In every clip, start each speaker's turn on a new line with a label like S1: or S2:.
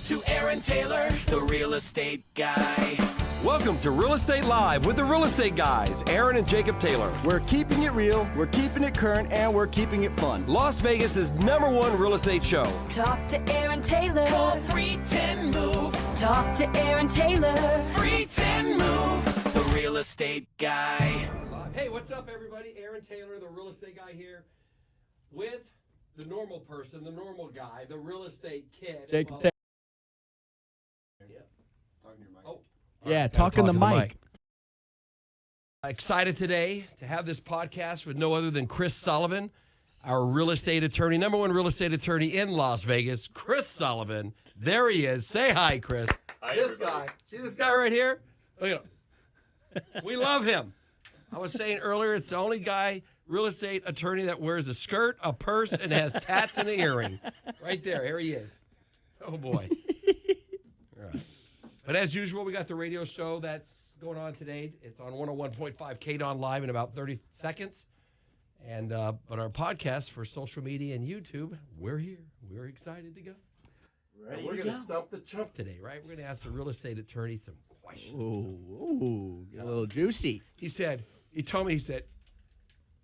S1: to Aaron Taylor, the real estate guy.
S2: Welcome to Real Estate Live with the Real Estate Guys, Aaron and Jacob Taylor.
S3: We're keeping it real, we're keeping it current, and we're keeping it fun.
S2: Las Vegas' #1 real estate show.
S4: Talk to Aaron Taylor.
S1: Call 310-MOVE.
S4: Talk to Aaron Taylor.
S1: 310-MOVE, the real estate guy.
S2: Hey, what's up, everybody? Aaron Taylor, the Real Estate Guy here with the normal person, the normal guy, the real estate kid.
S3: Jacob Taylor.
S2: Talking to your mic. Oh.
S3: Yeah, talking the mic.
S2: Excited today to have this podcast with no other than Chris Sullivan, our real estate attorney, #1 real estate attorney in Las Vegas, Chris Sullivan. There he is. Say hi, Chris.
S5: Hi,
S2: this
S5: everybody.
S2: guy. See this guy right here? Look at him. We love him. I was saying earlier, it's the only guy, real estate attorney, that wears a skirt, a purse, and has tats and an earring. Right there. Here he is. Oh, boy. All right. But as usual, we got the radio show that's going on today. It's on 101.5 KDON Live in about 30 seconds. And but our podcast for social media and YouTube, we're here. We're excited to go. And we're going to stump the chump today, right? We're going to ask the real estate attorney some questions.
S3: Ooh, get a little juicy.
S2: He told me,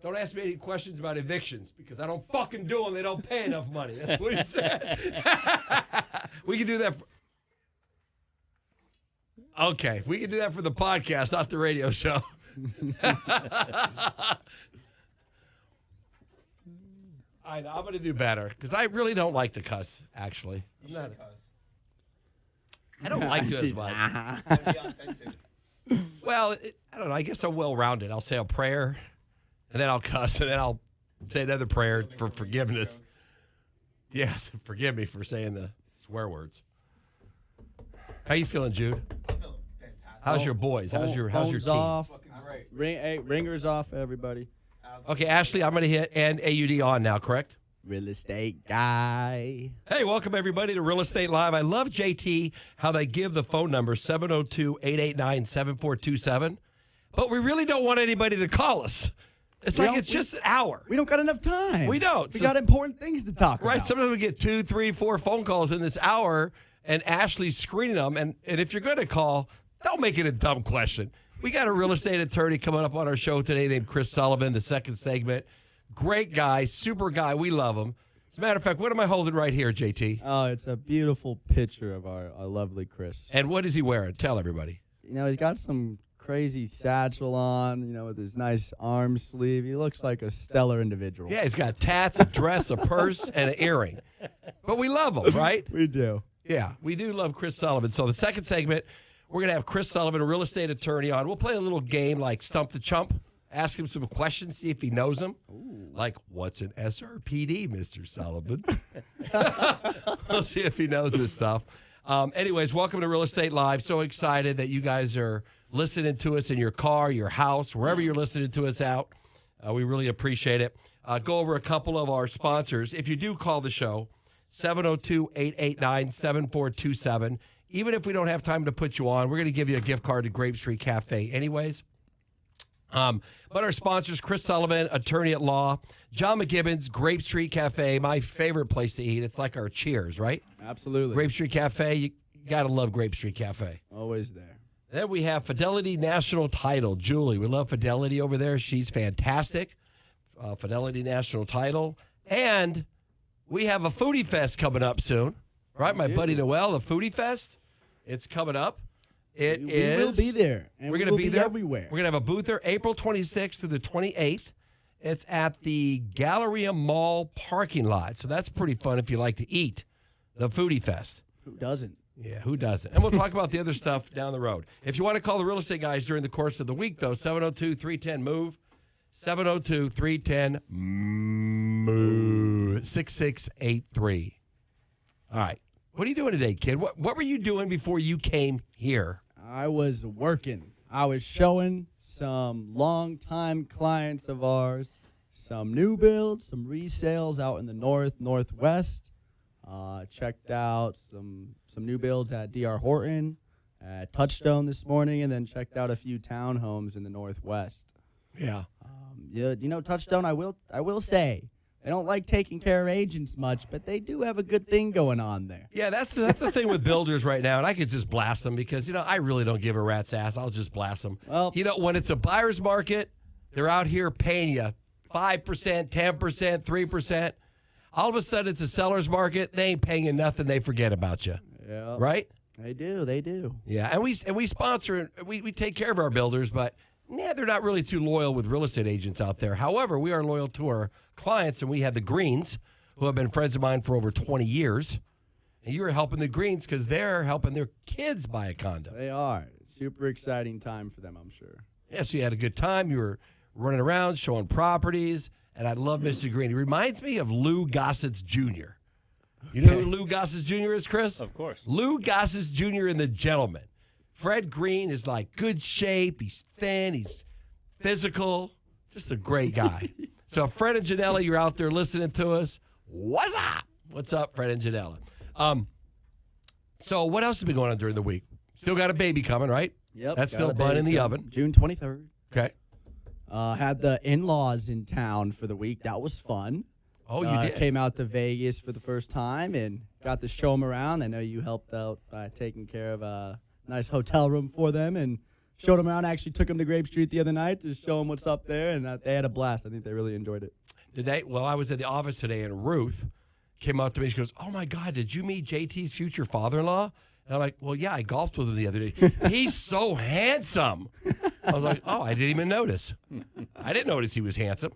S2: don't ask me any questions about evictions because I don't fucking do them. They don't pay enough money. That's what he said. We can do that. Okay, we can do that for the podcast, not the radio show. I'm going to do better because I really don't like to cuss, actually. I don't like to as much. Well, I don't know. I guess I'm well-rounded. I'll say a prayer, and then I'll cuss, and then I'll say another prayer for forgiveness. Yeah, forgive me for saying the swear words. How you feeling, Jude?
S5: I'm feeling fantastic.
S2: How's your boys? How's your
S3: Phones
S2: team?
S3: off.
S5: Fucking great.
S3: Ringers off, everybody.
S2: Okay, Ashley, I'm going to hit and AUD on now, correct?
S3: Real estate guy.
S2: Hey, welcome everybody to Real Estate Live. I love JT, how they give the phone number 702-889-7427. But we really don't want anybody to call us. It's just an hour.
S3: We don't got enough time.
S2: We don't.
S3: We got important things to talk
S2: Right,
S3: about.
S2: sometimes we get 2, 3, 4 phone calls in this hour, and Ashley's screening them. And if you're going to call, don't make it a dumb question. We got a real estate attorney coming up on our show today named Chris Sullivan, the second segment. Great guy, super guy. We love him. As a matter of fact, what am I holding right here, JT?
S3: Oh, it's a beautiful picture of our lovely Chris.
S2: And what is he wearing? Tell everybody.
S3: You know, he's got some crazy satchel on, with his nice arm sleeve. He looks like a stellar individual.
S2: Yeah, he's got tats, a dress, a purse, and an earring. But we love him, right?
S3: We do.
S2: Yeah, we do love Chris Sullivan. So the second segment, we're going to have Chris Sullivan, a real estate attorney, on. We'll play a little game like Stump the Chump. Ask him some questions, see if he knows them. Ooh. Like, what's an SRPD, Mr. Sullivan? We'll see if he knows this stuff. Anyways, welcome to Real Estate Live. So excited that you guys are listening to us in your car, your house, wherever you're listening to us out. We really appreciate it. Go over a couple of our sponsors. If you do call the show, 702-889-7427. Even if we don't have time to put you on, we're going to give you a gift card to Grape Street Cafe anyways. But our sponsors, Chris Sullivan, attorney at law, John McGibbons, Grape Street Cafe, my favorite place to eat. It's like our Cheers, right?
S3: Absolutely.
S2: Grape Street Cafe, you got to love Grape Street Cafe.
S3: Always there.
S2: Then we have Fidelity National Title. Julie, we love Fidelity over there. She's fantastic. Fidelity National Title. And we have a Foodie Fest coming up soon, right? My buddy Noel, the Foodie Fest. It's coming up. We
S3: will be there. And
S2: we're going to be there
S3: everywhere.
S2: We're going to have a booth there April 26th through the 28th. It's at the Galleria Mall parking lot. So that's pretty fun if you like to eat. The Foodie Fest.
S3: Who doesn't?
S2: Yeah, who doesn't? And we'll talk about the other stuff down the road. If you want to call the real estate guys during the course of the week, though, 702-310-MOVE. 702-310-MOVE. 6683. All right. What are you doing today, kid? What were you doing before you came here?
S3: I was working. I was showing some longtime clients of ours some new builds, some resales out in the northwest. Checked out some new builds at D.R. Horton, at Touchstone this morning, and then checked out a few townhomes in the northwest.
S2: Yeah.
S3: Touchstone, I will say They don't like taking care of agents much, but they do have a good thing going on there.
S2: Yeah, that's the thing with builders right now, and I could just blast them because, I really don't give a rat's ass. I'll just blast them.
S3: Well,
S2: when it's a buyer's market, they're out here paying you 5%, 10%, 3%. All of a sudden, it's a seller's market. They ain't paying you nothing. They forget about you.
S3: Yeah.
S2: Right?
S3: They do.
S2: Yeah, and we sponsor, we take care of our builders, but they're not really too loyal with real estate agents out there. However, we are loyal to our clients, and we have the Greens, who have been friends of mine for over 20 years. And you are helping the Greens because they're helping their kids buy a condo.
S3: They are. Super exciting time for them, I'm sure.
S2: Yeah, so you had a good time. You were running around, showing properties, and I love Mr. Green. He reminds me of Lou Gossett Jr. You know who Lou Gossett Jr. is, Chris?
S5: Of course.
S2: Lou Gossett Jr. and the Gentleman. Fred Green is like good shape. He's thin. He's physical. Just a great guy. So Fred and Janella, you're out there listening to us. What's up? What's up, Fred and Janella? So what else has been going on during the week? Still got a baby coming, right?
S3: Yep.
S2: That's still bun in the oven.
S3: June 23rd.
S2: Okay.
S3: Had the in-laws in town for the week. That was fun.
S2: Oh, you did?
S3: Came out to Vegas for the first time and got to show them around. I know you helped out by taking care of a nice hotel room for them and showed them around. I actually took them to Grape Street the other night to show them what's up there, and they had a blast. I think they really enjoyed it.
S2: Did they? Well, I was at the office today, and Ruth came up to me. She goes, "Oh, my God, did you meet JT's future father-in-law?" And I'm like, "Well, yeah, I golfed with him the other day. He's so handsome." I was like, "Oh, I didn't even notice. I didn't notice he was handsome."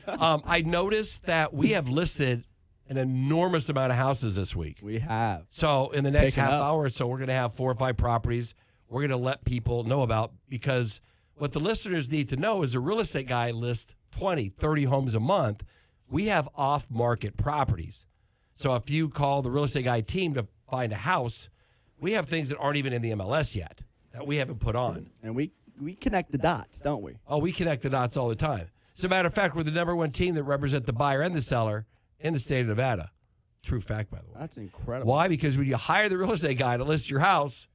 S2: I noticed that we have listed an enormous amount of houses this week.
S3: We have.
S2: So in the next
S3: Picking
S2: half
S3: up.
S2: hour or so, we're going to have 4 or 5 properties we're going to let people know about, because what the listeners need to know is a real estate guy lists 20, 30 homes a month. We have off-market properties. So if you call the real estate guy team to find a house, we have things that aren't even in the MLS yet that we haven't put on.
S3: And we connect the dots, don't we?
S2: Oh, we connect the dots all the time. As a matter of fact, we're the #1 team that represent the buyer and the seller in the state of Nevada. True fact, by the way.
S3: That's incredible.
S2: Why? Because when you hire the real estate guy to list your house,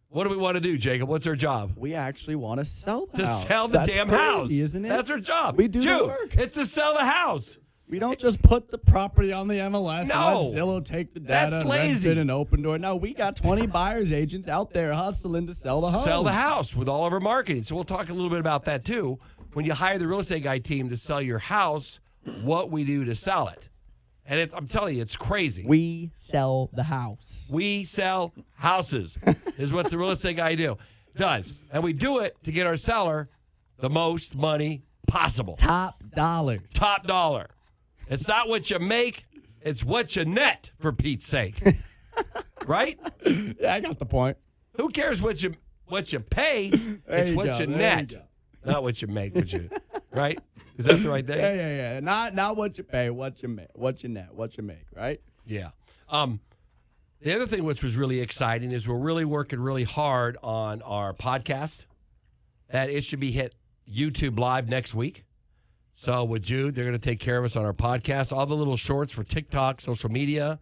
S2: what do we want to do, Jacob? What's our job?
S3: We actually want to sell the
S2: To
S3: house.
S2: sell the
S3: That's
S2: damn
S3: crazy,
S2: house.
S3: isn't it?
S2: That's our job.
S3: We do the
S2: Dude,
S3: work.
S2: it's to sell the house.
S3: We don't just put the property on the MLS
S2: No.
S3: and let Zillow take the
S2: That's
S3: data and
S2: lazy.
S3: rent it and open door. No, we got 20 buyers agents out there hustling to sell the home.
S2: Sell the house with all of our marketing. So we'll talk a little bit about that too. When you hire the real estate guy team to sell your house, what we do to sell it. And I'm telling you, it's crazy.
S3: We sell the house.
S2: We sell houses is what the real estate guy does. And we do it to get our seller the most money possible.
S3: Top dollar.
S2: Top dollar. It's not what you make, it's what you net, for Pete's sake. Right?
S3: Yeah, I got the point.
S2: Who cares what you pay?
S3: There
S2: It's
S3: you
S2: what
S3: go,
S2: you
S3: there
S2: net.
S3: you go.
S2: Not what you make, right? Is that the right thing?
S3: Yeah. Not what you pay, what you make, what you net, what you make, right?
S2: Yeah. The other thing which was really exciting is we're really working really hard on our podcast. That it should be hit YouTube Live next week. So with Jude, they're going to take care of us on our podcast. All the little shorts for TikTok, social media,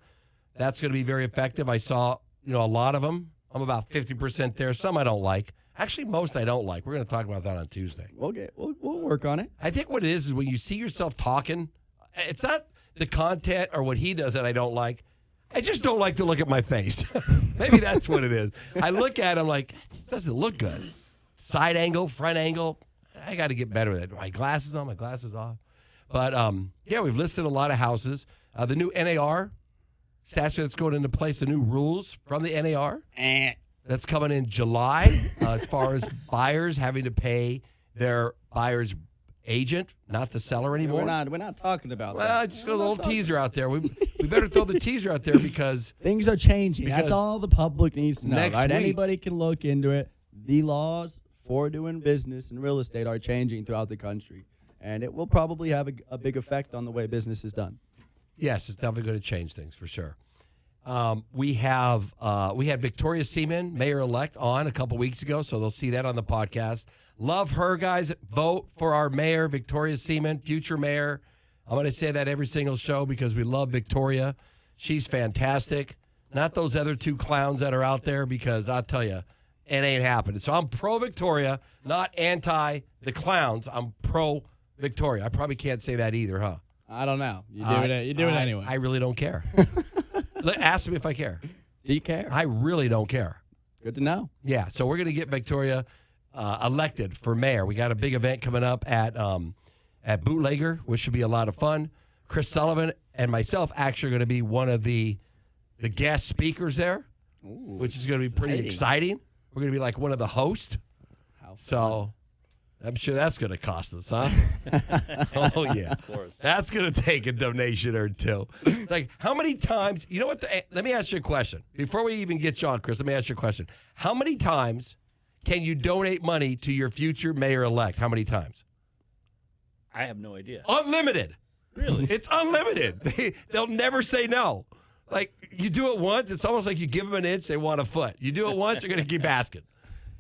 S2: that's going to be very effective. I saw, a lot of them. I'm about 50% there. Some I don't like. Actually, most I don't like. We're going to talk about that on Tuesday.
S3: We'll work on it.
S2: I think what it is when you see yourself talking, it's not the content or what he does that I don't like. I just don't like to look at my face. Maybe that's what it is. I look at him like, it doesn't look good. Side angle, front angle. I got to get better with it. My glasses on, my glasses off. But, yeah, we've listed a lot of houses. The new NAR statute that's going into place, the new rules from the NAR. That's coming in July as far as buyers having to pay their buyer's agent, not the seller anymore.
S3: We're not talking about
S2: Well,
S3: that.
S2: I just got a little teaser out there. We better throw the teaser out there because
S3: Things are changing.
S2: Because
S3: That's all the public needs to know,
S2: next
S3: right?
S2: week-
S3: Anybody can look into it. The laws for doing business in real estate are changing throughout the country, and it will probably have a big effect on the way business is done.
S2: yes, it's definitely going to change things for sure. We had Victoria Seaman, mayor-elect, on a couple weeks ago, so they'll see that on the podcast. Love her, guys. Vote for our mayor, Victoria Seaman, future mayor. I'm going to say that every single show because we love Victoria. She's fantastic. Not those other 2 clowns that are out there, because I'll tell you, it ain't happening. So I'm pro-Victoria, not anti the clowns. I'm pro-Victoria. I probably can't say that either, huh?
S3: I don't know. You do it. You do it anyway.
S2: I really don't care. Ask me if I care.
S3: Do you care?
S2: I really don't care.
S3: Good to know.
S2: Yeah, so we're going to get Victoria elected for mayor. We got a big event coming up at Bootlegger, which should be a lot of fun. Chris Sullivan and myself actually are going to be one of the guest speakers there, which is going to be pretty exciting. We're going to be like one of the hosts. So I'm sure that's going to cost us, huh? Oh, yeah. Of course. That's going to take a donation or two. Like, how many times, you know what? Let me ask you a question. Before we even get you on, Chris, let me ask you a question. How many times can you donate money to your future mayor-elect? How many times?
S5: I have no idea.
S2: Unlimited.
S5: Really?
S2: It's unlimited. They'll never say no. Like, you do it once, it's almost like you give them an inch, they want a foot. You do it once, they're going to keep asking.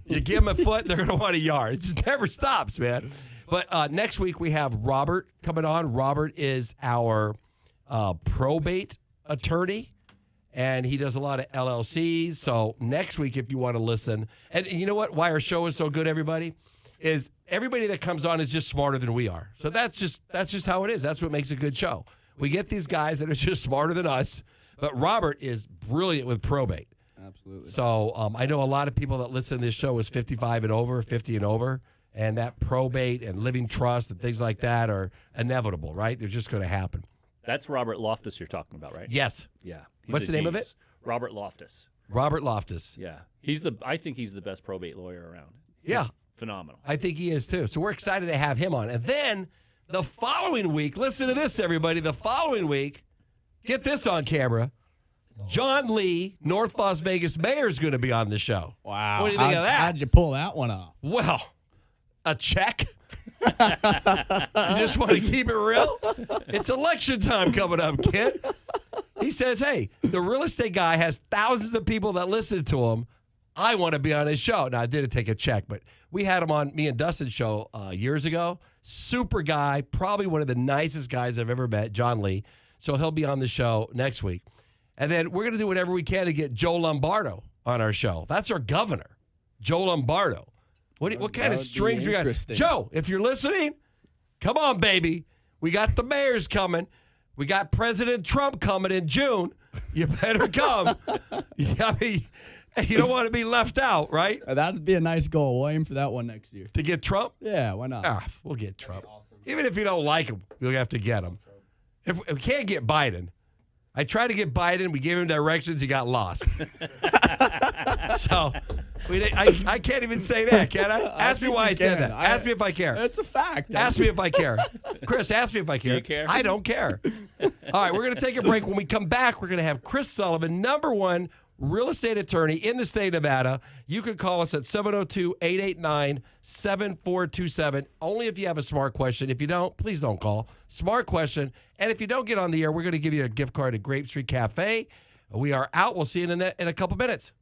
S2: You give them a foot, they're going to want a yard. It just never stops, man. But next week we have Robert coming on. Robert is our probate attorney, and he does a lot of LLCs. So next week, if you want to listen, and you know what? Why our show is so good, everybody, is everybody that comes on is just smarter than we are. So that's just how it is. That's what makes a good show. We get these guys that are just smarter than us, but Robert is brilliant with probate.
S3: Absolutely.
S2: So I know a lot of people that listen to this show is 55 and over, 50 and over, and that probate and living trust and things like that are inevitable, right? They're just going to happen.
S5: That's Robert Loftus you're talking about, right?
S2: Yes.
S5: Yeah.
S2: What's the name of it?
S5: Robert Loftus.
S2: Robert Loftus.
S5: Yeah. I think he's the best probate lawyer around.
S2: Yeah.
S5: He's phenomenal.
S2: I think he is too. So we're excited to have him on. And then the following week, listen to this, everybody. The following week, get this on camera. John Lee, North Las Vegas mayor, is going to be on the show.
S3: Wow.
S2: What do you think of that?
S3: How'd you pull that one off?
S2: Well, a check. You just want to keep it real? It's election time coming up, kid. He says, hey, the real estate guy has thousands of people that listen to him. I want to be on his show. Now, I didn't take a check, but we had him on me and Dustin's show years ago. Super guy, probably one of the nicest guys I've ever met, John Lee. So he'll be on the show next week. And then we're going to do whatever we can to get Joe Lombardo on our show. That's our governor, Joe Lombardo. What kind of strings we got? Joe, if you're listening, come on, baby. We got the mayors coming. We got President Trump coming in June. You better come. You don't want to be left out, right?
S3: That'd be a nice goal. We'll aim for that one next year.
S2: To get Trump?
S3: Yeah, why not?
S2: We'll get Trump. Awesome. Even if you don't like him, you'll have to get him. If we can't get Biden. I tried to get Biden. We gave him directions. He got lost. So I can't even say that, can I? Ask me why I said that. Ask me if I care.
S3: It's a fact.
S2: Ask me if I care. Chris, ask me if I care.
S5: Do you care?
S2: I don't care. All right, we're going to take a break. When we come back, we're going to have Chris Sullivan, #1 real estate attorney in the state of Nevada. You can call us at 702-889-7427. Only if you have a smart question. If you don't, please don't call. Smart question. And if you don't get on the air, we're going to give you a gift card at Grape Street Cafe. We are out. We'll see you in a couple minutes.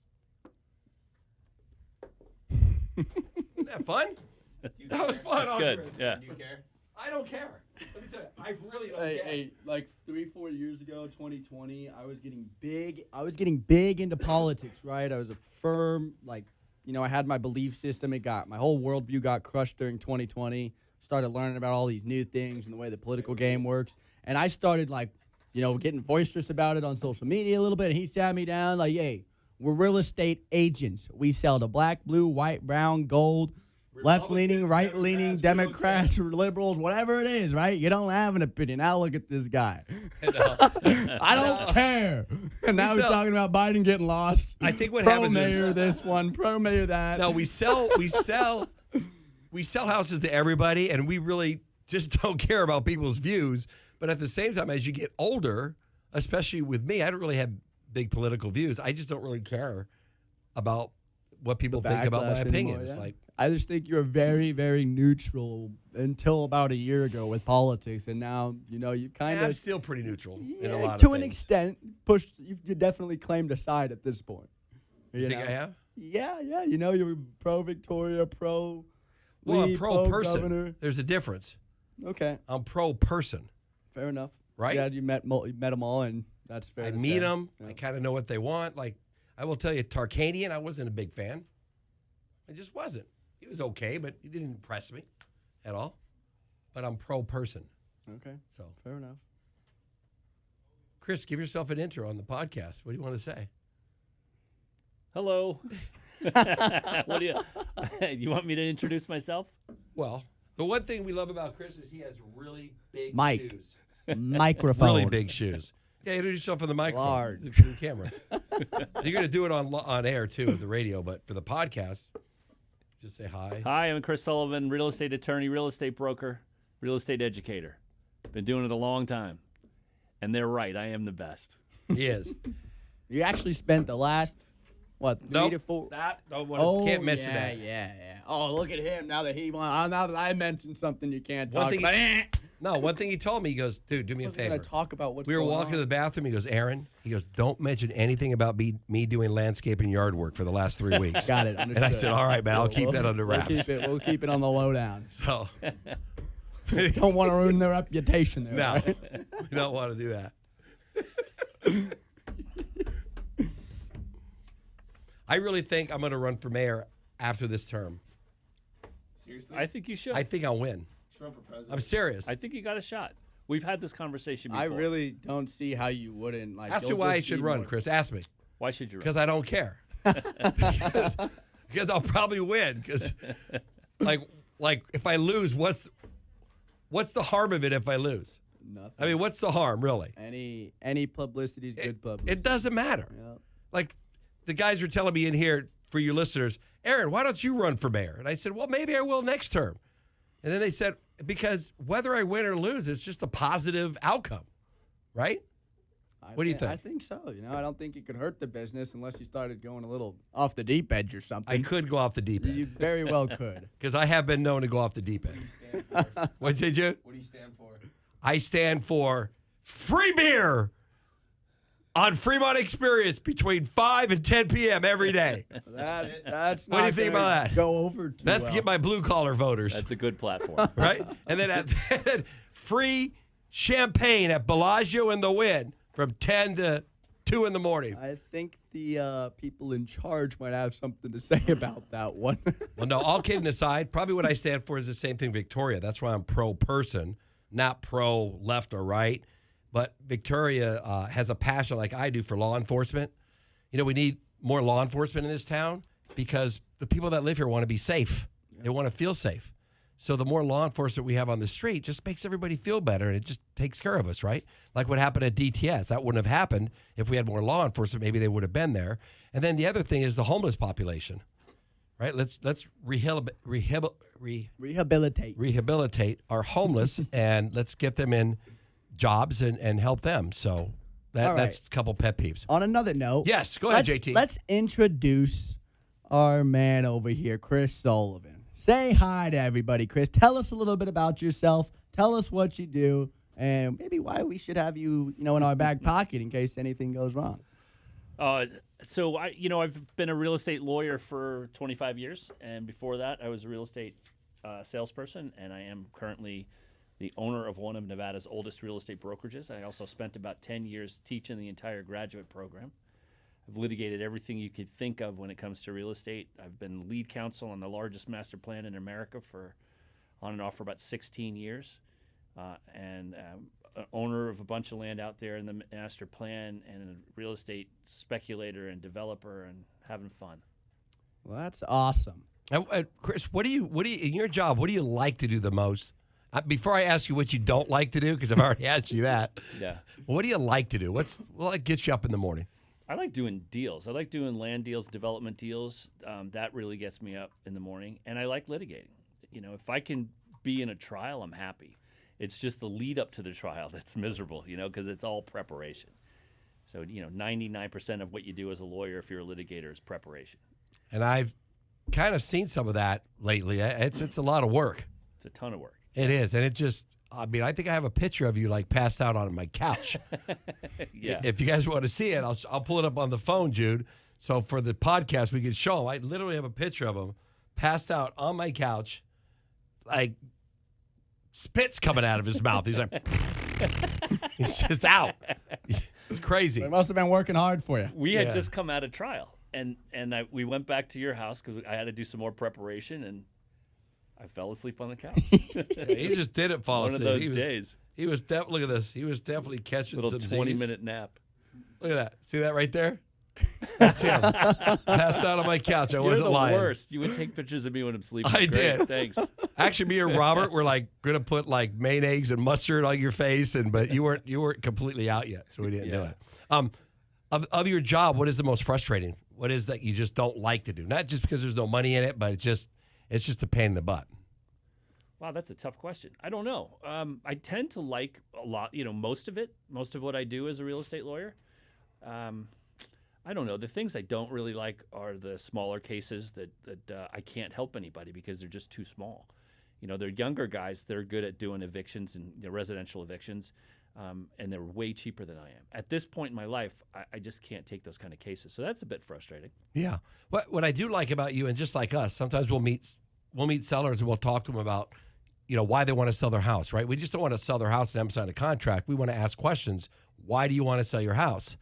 S2: Isn't that fun? That was fun.
S5: That's good. Yeah.
S2: Do you care? I don't care. Let me tell you, I really don't care.
S3: Hey, like 3-4 years ago, 2020, I was getting big. I was getting big into politics, right? I was a firm, I had my belief system. My whole worldview got crushed during 2020. Started learning about all these new things and the way the political game works. And I started getting boisterous about it on social media a little bit. And he sat me down hey, we're real estate agents. We sell to black, blue, white, brown, gold, left-leaning, right-leaning, Democrats, liberals, whatever it is, right? You don't have an opinion. Now look at this guy. I don't care. And now we're talking about Biden getting lost.
S2: I think what happens is
S3: pro-mayor this one, pro-mayor that.
S2: No, we sell houses to everybody, and we really just don't care about people's views. But at the same time, as you get older, especially with me, I don't really have big political views. I just don't really care about what people think about my opinions.
S3: Anymore, yeah. I just think you're very, very neutral until about a year ago with politics, and now you kind of.
S2: I'm still pretty neutral in a lot of things.
S3: To an extent, you definitely claimed a side at this point.
S2: You think I have?
S3: Yeah. You're pro Victoria, pro.
S2: Well, I'm pro person.
S3: Governor.
S2: There's a difference.
S3: Okay.
S2: I'm pro person.
S3: Fair enough.
S2: Right?
S3: Yeah, you met them all, and that's fair.
S2: I
S3: to
S2: meet
S3: say.
S2: them.
S3: Yeah.
S2: I kind of know what they want. Like, I will tell you, Tarkanian, I wasn't a big fan. I just wasn't. He was okay, but he didn't impress me at all. But I'm pro person.
S3: Okay.
S2: So,
S3: Fair enough.
S2: Chris, give yourself an intro on the podcast. What do you want to say?
S5: Hello. What do you want me to introduce myself?
S2: Well, the one thing we love about Chris is he has really big
S3: Mike.
S2: shoes.
S3: Microphone.
S2: Really big shoes. Yeah, introduce yourself on the microphone.
S3: Large.
S2: The camera. You're going to do it on air, too, of the radio, but for the podcast, just say hi.
S5: Hi, I'm Chris Sullivan, real estate attorney, real estate broker, real estate educator. Been doing it a long time. And they're right, I am the best.
S2: He is.
S3: You actually spent the last, 3 to 4.
S2: Can't mention
S3: yeah,
S2: that.
S3: Yeah. Oh, look at him now that now that I mentioned something you can't talk
S2: One thing
S3: about.
S2: No, one thing he told me, he goes, dude, do me a
S3: Wasn't gonna
S2: favor.
S3: talk about what's
S2: We were
S3: going
S2: walking
S3: on.
S2: to the bathroom. He goes, Aaron, don't mention anything about me doing landscape and yard work for the last 3 weeks.
S3: Got it.
S2: And I said, all right, man, I'll keep that under wraps.
S3: We'll keep it on the lowdown.
S2: So,
S3: Don't want to ruin their reputation there.
S2: no,
S3: Right?
S2: we don't want to do that. I really think I'm going to run for mayor after this term.
S6: Seriously?
S5: I think you should.
S2: I think I'll win.
S6: Should run for president.
S2: I'm serious.
S5: I think you got a shot. We've had this conversation before.
S3: I really don't see how you wouldn't. Like,
S2: Ask me
S3: don't
S2: why I
S3: just
S2: should
S3: be
S2: run,
S3: more-
S2: Chris. Ask me.
S5: Why should you run?
S2: Because I don't care. because I'll probably win. Because, like if I lose, what's the harm of it if I lose?
S3: Nothing.
S2: I mean, what's the harm, really?
S3: Any publicity is good publicity.
S2: It doesn't matter.
S3: Yep.
S2: Like, the guys were telling me in here, for you listeners, Aaron, why don't you run for mayor? And I said, well, maybe I will next term. And then they said, because whether I win or lose, it's just a positive outcome, right? What do you think?
S3: I think so. I don't think it could hurt the business unless you started going a little off the deep edge or something.
S2: I could go off the deep
S3: You
S2: end
S3: very well could.
S2: because I have been known to go off the deep end. What'd you say, Jude?
S6: What do you stand for?
S2: I stand for free beer on Fremont Experience between 5 and 10 p.m. every day.
S3: That's
S2: What do you
S3: not
S2: think
S3: gonna
S2: about that?
S3: Go over too
S2: That's
S3: well.
S2: to get my blue-collar voters,
S5: That's a good platform.
S2: right? And then free champagne at Bellagio in the Wynn from 10 to 2 in the morning.
S3: I think the people in charge might have something to say about that one.
S2: Well, no, all kidding aside, probably what I stand for is the same thing Victoria. That's why I'm pro-person, not pro-left or right. But Victoria has a passion like I do for law enforcement. We need more law enforcement in this town because the people that live here want to be safe. They want to feel safe. So the more law enforcement we have on the street just makes everybody feel better, and it just takes care of us, right? Like what happened at DTS. That wouldn't have happened if we had more law enforcement. Maybe they would have been there. And then the other thing is the homeless population, right? Let's rehabilitate our homeless, and let's get them in jobs and help them. So
S3: All
S2: that's
S3: right.
S2: a couple pet peeves.
S3: On another note,
S2: Yes, go ahead,
S3: let's,
S2: JT.
S3: Let's introduce our man over here, Chris Sullivan. Say hi to everybody, Chris. Tell us a little bit about yourself. Tell us what you do, and maybe why we should have you, in our back pocket in case anything goes wrong.
S5: So I've been a real estate lawyer for 25 years, and before that, I was a real estate salesperson, and I am currently the owner of one of Nevada's oldest real estate brokerages. I also spent about 10 years teaching the entire graduate program. I've litigated everything you could think of when it comes to real estate. I've been lead counsel on the largest master plan in America on and off for about 16 years, and an owner of a bunch of land out there in the master plan, and a real estate speculator and developer, and having fun.
S3: Well, that's awesome.
S2: Chris, what do you in your job? What do you like to do the most? Before I ask you what you don't like to do, because I've already asked you that.
S5: Yeah.
S2: What do you like to do? What gets you up in the morning?
S5: I like doing deals. I like doing land deals, development deals. That really gets me up in the morning. And I like litigating. If I can be in a trial, I'm happy. It's just the lead up to the trial that's miserable, because it's all preparation. So, 99% of what you do as a lawyer, if you're a litigator, is preparation.
S2: And I've kind of seen some of that lately. It's a lot of work.
S5: It's a ton of work.
S2: It is. And I think I have a picture of you like passed out on my couch.
S5: Yeah.
S2: If you guys want to see it, I'll pull it up on the phone, Jude. So for the podcast, we can show him. I literally have a picture of him passed out on my couch, like spit's coming out of his mouth. He's like, he's just out. It's crazy.
S3: They must have been working hard for you.
S5: We had
S2: Yeah.
S5: just come out of trial, and we went back to your house because I had to do some more preparation, and I fell asleep on the couch.
S2: He just didn't fall
S5: One
S2: asleep.
S5: of those
S2: He was
S5: days.
S2: He was look at this. He was definitely catching
S5: Little
S2: some
S5: 20-minute nap.
S2: Look at that. See that right there? That's him. Passed out on my couch. I
S5: You're
S2: wasn't
S5: the
S2: lying.
S5: worst. You would take pictures of me when I'm sleeping.
S2: I
S5: Great,
S2: did.
S5: Thanks.
S2: Actually, me and Robert were like gonna put like mayonnaise and mustard on your face, but you weren't completely out yet, so we didn't do it. Of your job, what is the most frustrating? What is that you just don't like to do? Not just because there's no money in it, but it's just a pain in the butt.
S5: Wow, that's a tough question. I don't know. I tend to like a lot, most of it. Most of what I do as a real estate lawyer. I don't know. The things I don't really like are the smaller cases that I can't help anybody because they're just too small. They're younger guys. They're good at doing evictions and residential evictions, and they're way cheaper than I am. At this point in my life, I just can't take those kind of cases. So that's a bit frustrating.
S2: Yeah. What I do like about you, and just like us, sometimes we'll meet sellers and we'll talk to them about, why they want to sell their house, right? We just don't want to sell their house and have them sign a contract. We want to ask questions. Why do you want to sell your house?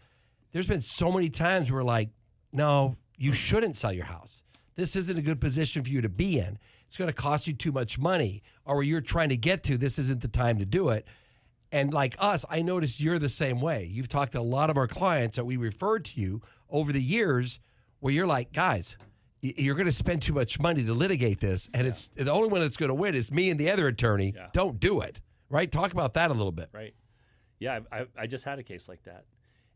S2: There's been so many times where like, no, you shouldn't sell your house. This isn't a good position for you to be in. It's going to cost you too much money. Or where you're trying to get to, this isn't the time to do it. And like us, I noticed you're the same way. You've talked to a lot of our clients that we referred to you over the years where you're like, guys, you're going to spend too much money to litigate this. And it's the only one that's going to win is me and the other attorney.
S5: Yeah.
S2: Don't do it. Right? Talk about that a little bit.
S5: Right. Yeah, I just had a case like that.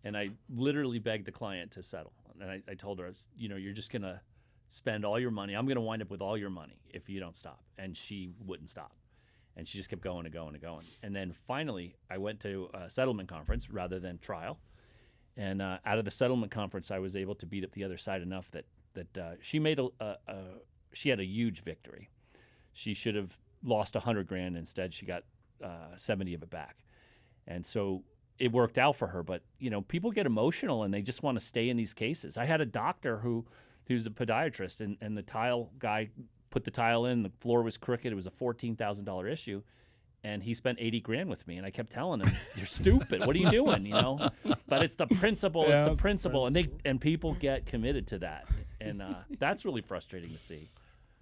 S5: And I literally begged the client to settle. And I told her, you're just going to spend all your money. I'm going to wind up with all your money if you don't stop. And she wouldn't stop. And she just kept going and going and going. And then finally, I went to a settlement conference rather than trial. And out of the settlement conference, I was able to beat up the other side enough that she made she had a huge victory. She should have lost $100,000. Instead, she got 70 of it back. And so it worked out for her. But, people get emotional and they just want to stay in these cases. I had a doctor who's a podiatrist, and the tile guy put the tile in, the floor was crooked. It was a $14,000 issue. And he spent $80,000 with me. And I kept telling him, you're stupid. What are you doing? But it's the principle.
S3: Yeah,
S5: it's the principle. And people get committed to that. And that's really frustrating to see.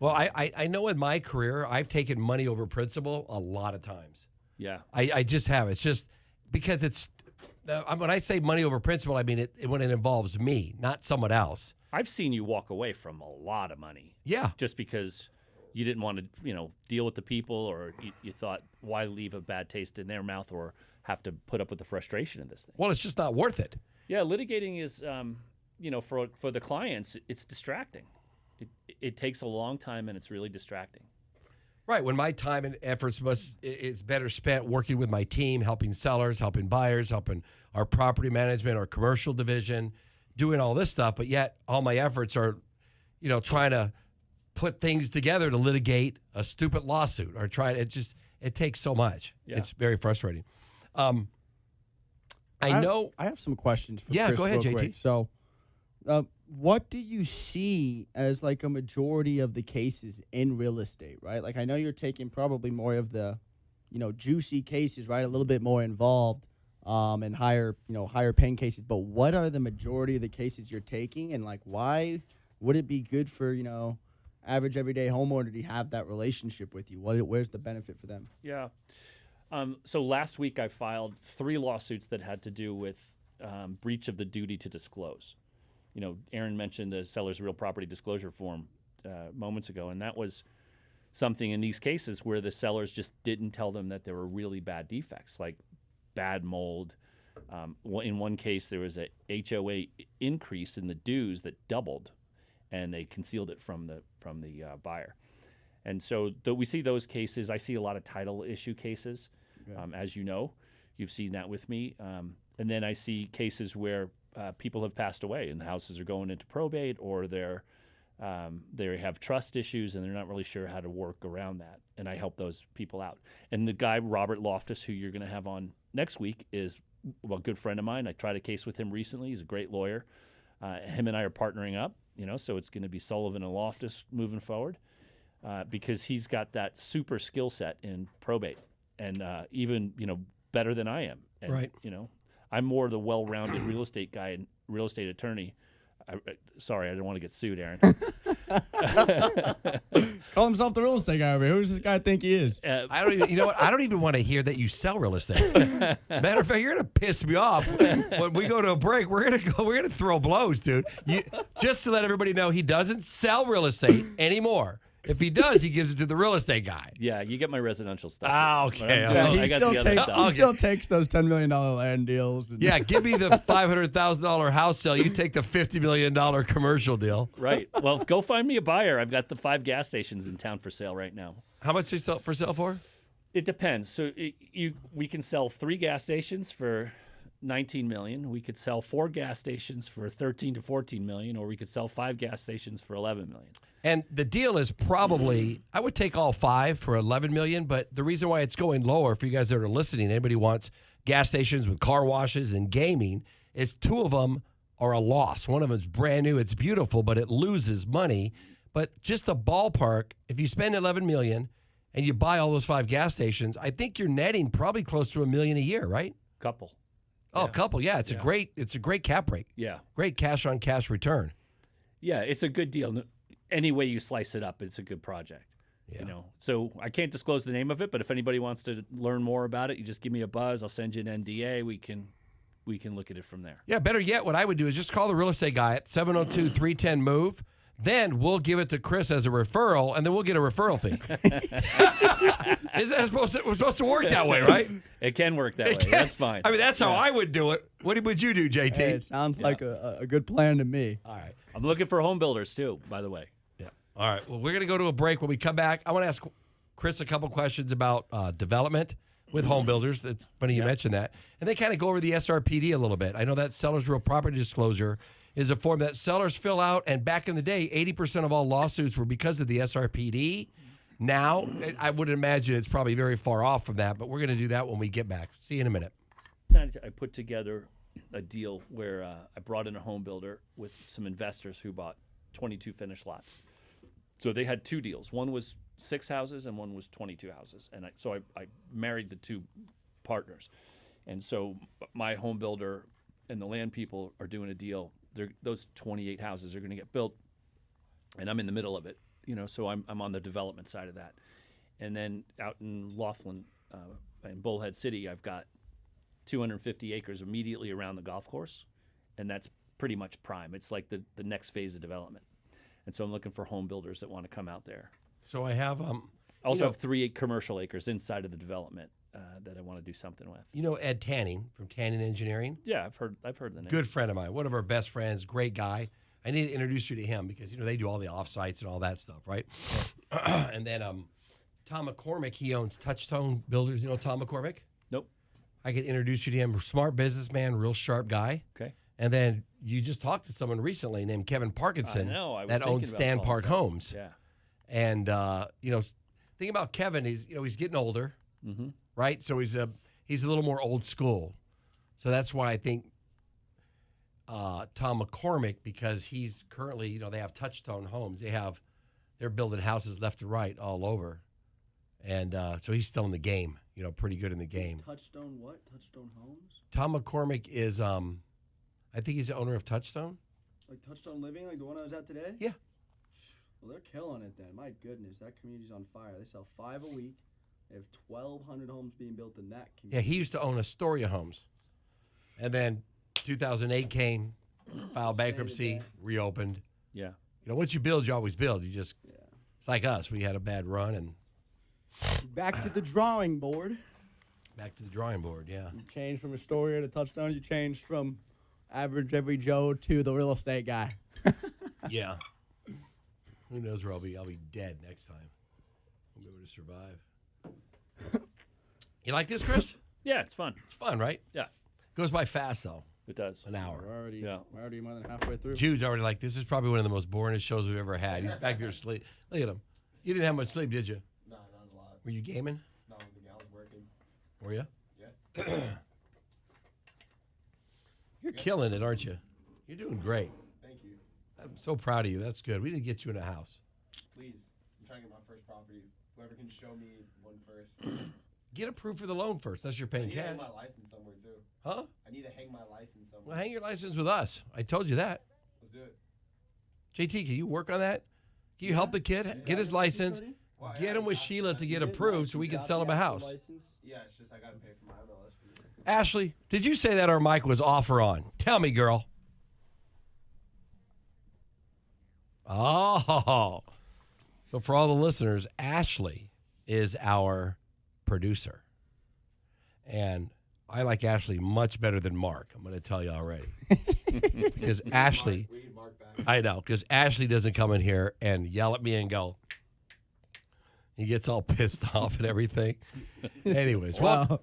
S2: Well, I know in my career, I've taken money over principle a lot of times.
S5: Yeah.
S2: I just have. It's just because it's when I say money over principle, I mean it when it involves me, not someone else.
S5: I've seen you walk away from a lot of money.
S2: Yeah.
S5: Just because you didn't want to, deal with the people, or you thought, why leave a bad taste in their mouth or have to put up with the frustration of this thing?
S2: Well, it's just not worth it.
S5: Yeah, litigating is, for the clients, it's distracting. It takes a long time and it's really distracting.
S2: Right. When my time and efforts is better spent working with my team, helping sellers, helping buyers, helping our property management, our commercial division, doing all this stuff. But yet all my efforts are, trying to put things together to litigate a stupid lawsuit or it takes so much.
S5: Yeah.
S2: It's very frustrating. I
S3: have some questions for
S2: Yeah,
S3: Chris
S2: go ahead,
S3: real
S2: JT.
S3: quick. So, what do you see as like a majority of the cases in real estate, right? Like I know you're taking probably more of the, juicy cases, right? A little bit more involved, and higher paying cases. But what are the majority of the cases you're taking, and like why would it be good for average everyday homeowner to have that relationship with you? Where's the benefit for them?
S5: Yeah. So last week I filed 3 lawsuits that had to do with breach of the duty to disclose. Aaron mentioned the seller's real property disclosure form moments ago, and that was something in these cases where the sellers just didn't tell them that there were really bad defects, like bad mold. In one case, there was a HOA increase in the dues that doubled, and they concealed it from the buyer. And so we see those cases. I see a lot of title issue cases, as you know. You've seen that with me. And then I see cases where people have passed away and houses are going into probate, or they have trust issues and they're not really sure how to work around that. And I help those people out. And the guy, Robert Loftus, who you're going to have on next week, is a good friend of mine. I tried a case with him recently. He's a great lawyer. Him and I are partnering up, so it's going to be Sullivan and Loftus moving forward, because he's got that super skill set in probate, and even better than I am. And,
S2: Right.
S5: I'm more the well-rounded real estate guy and real estate attorney. Sorry, I didn't want to get sued, Aaron.
S3: Call himself the real estate guy over here. Who does this guy think he is?
S2: I don't even, you know what? I don't even want to hear that you sell real estate. Matter of fact, you're gonna piss me off when we go to a break. We're gonna throw blows, dude. Just to let everybody know, he doesn't sell real estate anymore. If he does, he gives it to the real estate guy.
S5: Yeah, you get my residential stuff.
S2: Ah, okay.
S5: But I'm
S3: Yeah,
S5: good.
S3: he
S5: I got
S3: still
S5: the other
S3: takes
S5: stuff.
S3: he still takes those $10 million land deals. And
S2: Yeah, give me the $500,000 house sale. You take the $50 million commercial deal.
S5: Right. Well, go find me a buyer. I've got the 5 gas stations in town for sale right now.
S2: How much they sell for sale for?
S5: It depends. So we can sell 3 gas stations for $19 million. We could sell 4 gas stations for $13 to $14 million, or we could sell 5 gas stations for $11 million.
S2: And the deal is probably, I would take all 5 for $11 million, but the reason why it's going lower, for you guys that are listening, anybody wants gas stations with car washes and gaming, is 2 of them are a loss. One of them is brand new, it's beautiful, but it loses money. But just the ballpark, if you spend $11 million and you buy all those 5 gas stations, I think you're netting probably close to $1 million a year, right?
S5: Couple.
S2: Oh, a couple, yeah. It's a great cap rate.
S5: Yeah.
S2: Great cash on cash return.
S5: Yeah, it's a good deal. Any way you slice it up, it's a good project.
S2: Yeah.
S5: You know, so I can't disclose the name of it, but if anybody wants to learn more about it, you just give me a buzz. I'll send you an NDA. We can look at it from there.
S2: Yeah, better yet, what I would do is just call the real estate guy at 702-310-MOVE. Then we'll give it to Chris as a referral, and then we'll get a referral fee. Isn't that we're supposed to work that way, right?
S5: It can work that way. That's fine.
S2: I mean, that's how I would do it. What would you do, JT?
S3: Hey, it sounds like a good plan to me.
S2: All right.
S5: I'm looking for home builders too, by the way.
S2: Yeah. All right. Well, we're going to go to a break. When we come back, I want to ask Chris a couple questions about development with home builders. It's funny you mentioned that. And they kind of go over the SRPD a little bit. I know that seller's real property disclosure is a form that sellers fill out. And back in the day, 80% of all lawsuits were because of the SRPD. Now, I would imagine it's probably very far off from that, but we're going to do that when we get back. See you in a minute.
S5: I put together a deal where I brought in a home builder with some investors who bought 22 finished lots. So they had 2 deals. One was 6 houses and one was 22 houses. And I married the 2 partners. And so my home builder and the land people are doing a deal. Those 28 houses are going to get built, and I'm in the middle of it. You know, so I'm on the development side of that. And then out in Laughlin, in Bullhead City, I've got 250 acres immediately around the golf course, and that's pretty much prime. It's like the next phase of development. And so I'm looking for home builders that want to come out there.
S2: So I have
S5: I also have 3 commercial acres inside of the development that I want to do something with.
S2: you know Ed Tanning from Tanning Engineering?
S5: Yeah, I've heard the name.
S2: Good friend of mine, one of our best friends, great guy. I need to introduce you to him because, you know, they do all the offsites and all that stuff, right? And then Tom McCormick, he owns Touchstone Builders. You know Tom McCormick?
S5: Nope.
S2: I could introduce you to him. Smart businessman, real sharp guy.
S5: Okay.
S2: And then you just talked to someone recently named Kevin Parkinson
S5: I know. I was
S2: that
S5: thinking
S2: owns
S5: about
S2: Stan
S5: calling
S2: Park
S5: Kevin.
S2: Homes.
S5: Yeah.
S2: And, you know, thing about Kevin is, you know, he's getting older, right? So he's a little more old school. So that's why I think Tom McCormick, because he's currently, you know, they have Touchstone Homes. They're building houses left and right all over. And so he's still in the game, you know, pretty good in the game.
S3: Touchstone what? Touchstone Homes?
S2: Tom McCormick is, I think he's the owner of Touchstone.
S3: Like Touchstone Living, like the one I was at today?
S2: Yeah.
S3: Well, they're killing it then. My goodness, that community's on fire. They sell 5 a week. They have 1,200 homes being built in that community.
S2: Yeah, he used to own Astoria Homes. And then 2008 came, filed bankruptcy, reopened.
S5: Yeah.
S2: You know, once you build, you always build. You just, it's like us. We had a bad run and
S3: Back to the drawing board.
S2: back to the drawing board, yeah.
S3: You changed from Astoria to Touchstone. You changed from average every Joe to the real estate guy.
S2: Yeah. Who knows where I'll be? I'll be dead next time. I'll be able to survive. You like this, Chris?
S5: Yeah, it's fun.
S2: It's fun, right?
S5: Yeah,
S2: Goes by fast, though.
S5: it does.
S2: An hour.
S3: We're already more than halfway through.
S2: Jude's already like, this is probably one of the most boringest shows we've ever had. He's back there asleep. Look at him. You didn't have much sleep, did you?
S6: No, not a lot.
S2: Were you gaming?
S6: No, I was working.
S2: Were you?
S6: Yeah.
S2: You're killing it, aren't you? You're doing great.
S6: Thank you.
S2: I'm so proud of you. That's good. We need to get you in a house.
S6: Please, I'm trying to get my first property. Whoever can show me one first.
S2: Get approved for the loan first. That's your
S6: I
S2: paying
S6: need to
S2: cash.
S6: hang my license somewhere too.
S2: Huh?
S6: I need to hang my license somewhere.
S2: Well, hang your license with us. I told you that.
S6: Let's do it.
S2: JT, can you work on that? Can you help the kid get his license? Get him with Sheila to get approved so we can sell him a house.
S6: Yeah, it's just I gotta pay for my MLS fee.
S2: Ashley, did you say that our mic was off or on? Tell me, girl. Oh. So for all the listeners, Ashley is our producer. And I like Ashley much better than Mark. I'm going to tell you already. Because Ashley,
S6: We need Mark back.
S2: I know, because Ashley doesn't come in here and yell at me and go, he gets all pissed off and everything. Anyways, well,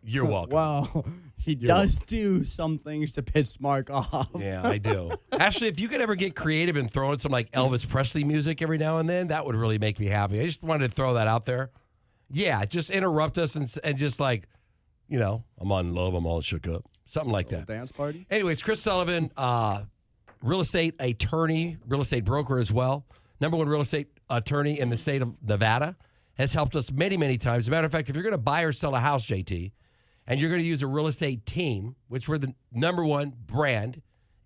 S2: you're welcome.
S3: Well, he does do some things to piss Mark off.
S2: Yeah, I do. Ashley, if you could ever get creative and throw in some like Elvis Presley music every now and then, that would really make me happy. I just wanted to throw that out there. Yeah, just interrupt us and just like, you know, I'm on love, I'm all shook up. Something like that.
S3: Dance party?
S2: Anyways, Chris Sullivan, real estate attorney, real estate broker as well. Number one real estate attorney in the state of Nevada. Has helped us many, many times. As a matter of fact, if you're going to buy or sell a house, JT, and you're going to use a real estate team, which we're the number one brand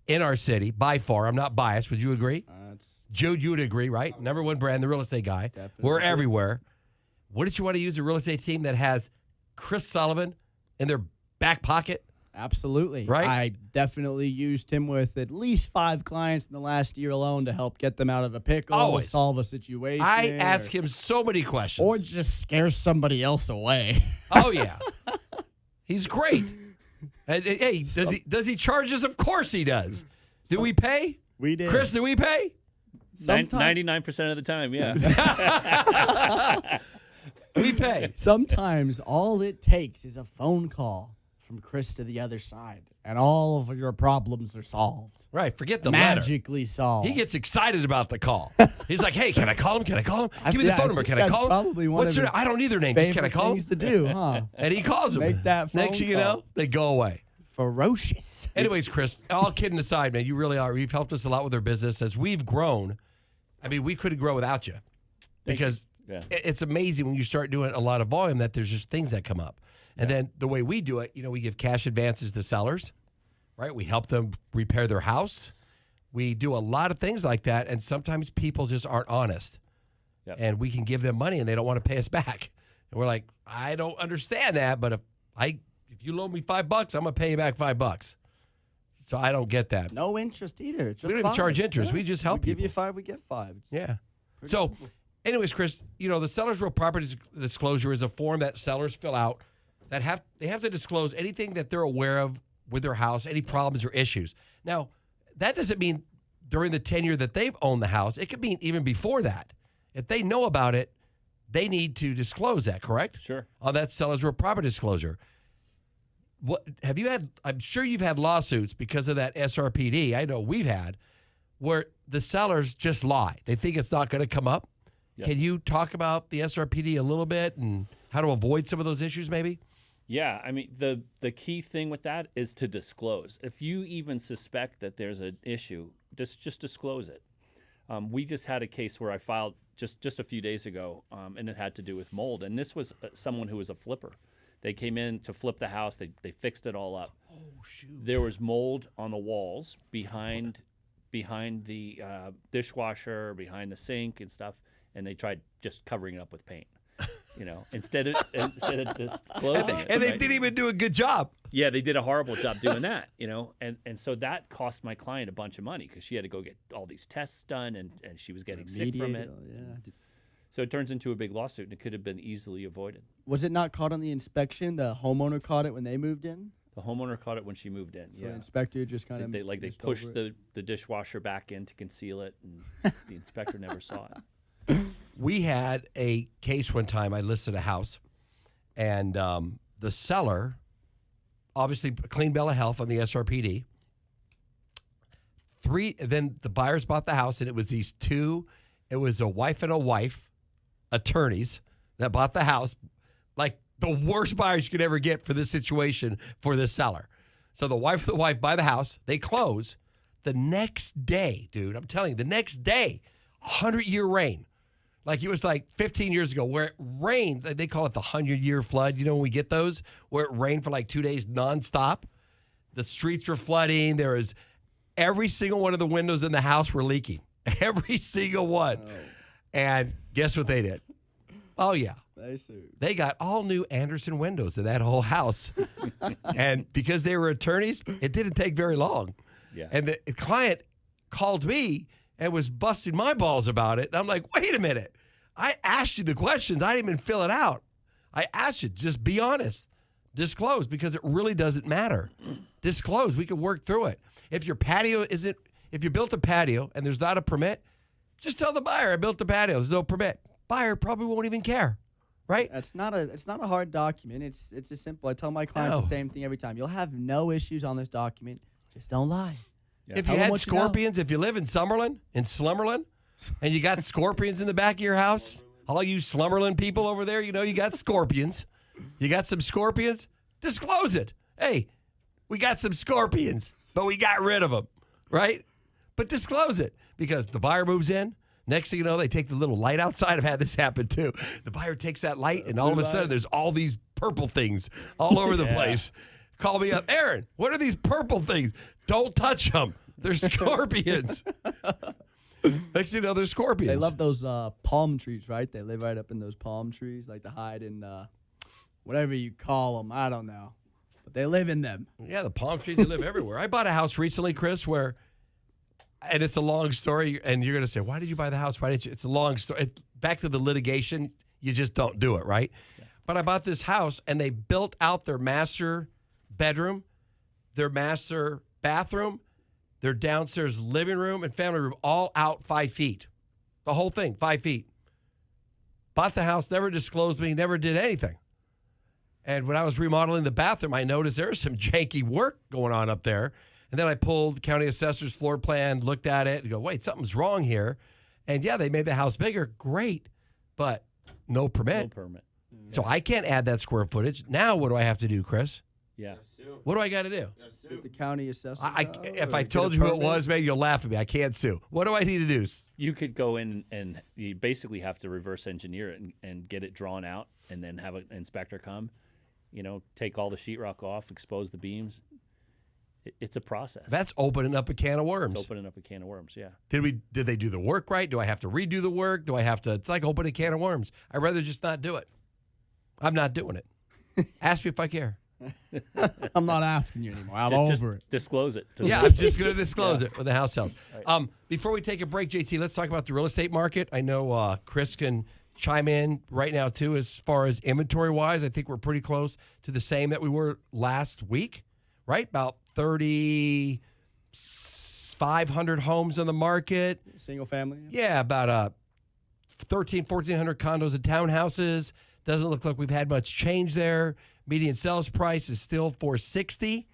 S2: in our city by far. I'm not biased. Would you agree? Joe, you would agree, right? Number one brand, the real estate guy.
S3: Definitely.
S2: We're everywhere. Wouldn't you want to use a real estate team that has Chris Sullivan in their back pocket?
S3: Absolutely.
S2: Right?
S3: I definitely used him with at least 5 clients in the last year alone to help get them out of a pickle,
S2: Always.
S3: solve a situation.
S2: I ask him so many questions.
S3: Or just scare somebody else away.
S2: Oh, yeah. He's great. And, hey, does he charge us? Of course he does. Do we pay?
S3: We did.
S2: Chris, do we pay?
S5: 99% of the time, yeah.
S2: We pay.
S3: Sometimes all it takes is a phone call from Chris to the other side, and all of your problems are solved.
S2: Right. Forget the letter.
S3: Magically solved.
S2: He gets excited about the call. He's like, hey, can I call him? Can I call him? Give me the
S3: Yeah,
S2: phone number. Can I
S3: that's
S2: call him?
S3: probably one
S2: What's
S3: of
S2: their
S3: his
S2: I don't need their name. Just can I
S3: favorite
S2: call him?
S3: things to do, huh?
S2: And he calls him.
S3: Make that phone
S2: Next thing you
S3: call.
S2: know, they go away.
S3: Ferocious.
S2: Anyways, Chris, all kidding aside, man, you really are. You've helped us a lot with our business. As we've grown, I mean, we couldn't grow without you. Because
S5: Yeah.
S2: it's amazing when you start doing a lot of volume that there's just things that come up. And then the way we do it, you know, we give cash advances to sellers, right? We help them repair their house. We do a lot of things like that. And sometimes people just aren't honest.
S5: Yep.
S2: And we can give them money and they don't want to pay us back. And we're like, I don't understand that, but if you loan me $5, I'm gonna pay you back $5. So I don't get that.
S3: No interest either. It's just
S2: We don't even
S3: 5.
S2: charge interest. We just help
S3: we give you
S2: people.
S3: 5, we get 5. It's
S2: Yeah.
S3: pretty
S2: So,
S3: simple.
S2: anyways, Chris, you know, the seller's real property disclosure is a form that sellers fill out that they have to disclose anything that they're aware of with their house, any problems or issues. Now, that doesn't mean during the tenure that they've owned the house. It could mean even before that. If they know about it, they need to disclose that, correct?
S5: Sure.
S2: On that seller's real property disclosure. What have you had? I'm sure you've had lawsuits because of that SRPD. I know we've had where the sellers just lie. They think it's not going to come up.
S5: Yep.
S2: Can you talk about the SRPD a little bit and how to avoid some of those issues maybe?
S5: Yeah, I mean, the key thing with that is to disclose. If you even suspect that there's an issue, just disclose it. We just had a case where I filed just a few days ago, and it had to do with mold. And this was someone who was a flipper. They came in to flip the house. They fixed it all up. Oh, shoot. There was mold on the walls behind the dishwasher, behind the sink and stuff, and they tried just covering it up with paint. You know, instead of disclosing it.
S2: And they
S5: right?
S2: didn't even do a good job.
S5: Yeah, they did a horrible job doing that, you know, and so that cost my client a bunch of money because she had to go get all these tests done and she was getting sick from it.
S3: Yeah.
S5: So it turns into a big lawsuit and it could have been easily avoided.
S3: Was it not caught on the inspection? The homeowner caught it when they moved in?
S5: The homeowner caught it when she moved in.
S3: So
S5: yeah.
S3: the inspector just kind of
S5: They pushed the dishwasher back in to conceal it, and the inspector never saw it.
S2: We had a case one time. I listed a house, and the seller, obviously a clean bill of health on the SRPD. Then the buyers bought the house, and it was these two. It was a wife and a wife attorneys that bought the house, like the worst buyers you could ever get for this situation for this seller. So the wife and the wife buy the house. They close. The next day, dude, I'm telling you, the next day, 100-year rain. Like it was like 15 years ago where it rained. They call it the 100-year flood. You know when we get those? Where it rained for like 2 days nonstop. The streets were flooding. There was every single one of the windows in the house were leaking. Every single one. And guess what they did? Oh, yeah.
S3: They sued.
S2: They got all new Anderson windows in that whole house. And because they were attorneys, it didn't take very long.
S5: Yeah.
S2: And the client called me and was busting my balls about it. And I'm like, wait a minute. I asked you the questions. I didn't even fill it out. I asked you, just be honest. Disclose, because it really doesn't matter. Disclose. We can work through it. If your patio isn't, if you built a patio and there's not a permit, just tell the buyer I built the patio. There's no permit. Buyer probably won't even care, right?
S3: It's not a hard document. It's just simple. I tell my clients
S2: No.
S3: the same thing every time. You'll have no issues on this document. Just don't lie.
S2: If
S3: Tell
S2: you
S3: them
S2: had
S3: what you know.
S2: scorpions, if you live in Slumberland, and you got scorpions in the back of your house, all you Slumberland people over there, you know you got scorpions. You got some scorpions? Disclose it. Hey, we got some scorpions, but we got rid of them, right? But disclose it, because the buyer moves in. Next thing you know, they take the little light outside. I've had this happen too. The buyer takes that light, and all of a sudden, there's all these purple things all over the place. Call me up. Aaron, what are these purple things? Don't touch them. They're scorpions. Next thing you know, they're scorpions.
S3: They love those palm trees, right? They live right up in those palm trees, like to hide in whatever you call them. I don't know. But they live in them.
S2: Yeah, the palm trees, they live everywhere. I bought a house recently, Chris, where, and it's a long story, and you're going to say, why did you buy the house? Why did you? It's a long story. Back to the litigation, you just don't do it, right? Yeah. But I bought this house, and they built out their master bedroom, their master bathroom, their downstairs living room and family room, all out 5 feet. The whole thing, 5 feet. Bought the house, never disclosed me, never did anything. And when I was remodeling the bathroom, I noticed there was some janky work going on up there. And then I pulled the county assessor's floor plan, looked at it, and go, wait, something's wrong here. And yeah, they made the house bigger. Great. But no permit.
S5: No permit.
S2: So I can't add that square footage. Now what do I have to do, Chris?
S5: Yeah.
S2: What do I got to do?
S3: Get the county assessor.
S2: If I told you who it was, man, you'll laugh at me. I can't sue. What do I need to do?
S5: You could go in and you basically have to reverse engineer it and get it drawn out, and then have an inspector come, take all the sheetrock off, expose the beams. It's a process.
S2: That's opening up a can of worms.
S5: It's opening up a can of worms, yeah.
S2: Did they do the work right? Do I have to redo the work? Do I have to? It's like opening a can of worms. I'd rather just not do it. I'm not doing it. Ask me if I care.
S3: I'm not asking you anymore. I'm
S5: Just
S3: over it.
S5: disclose it.
S2: Yeah, I'm just going to disclose it when the house sells. Right. Before we take a break, JT, let's talk about the real estate market. I know Chris can chime in right now, too, as far as inventory-wise. I think we're pretty close to the same that we were last week, right? About 3,500 homes on the market.
S3: Single family?
S2: Yeah, about 1,400 condos and townhouses. Doesn't look like we've had much change there. Median sales price is still $460,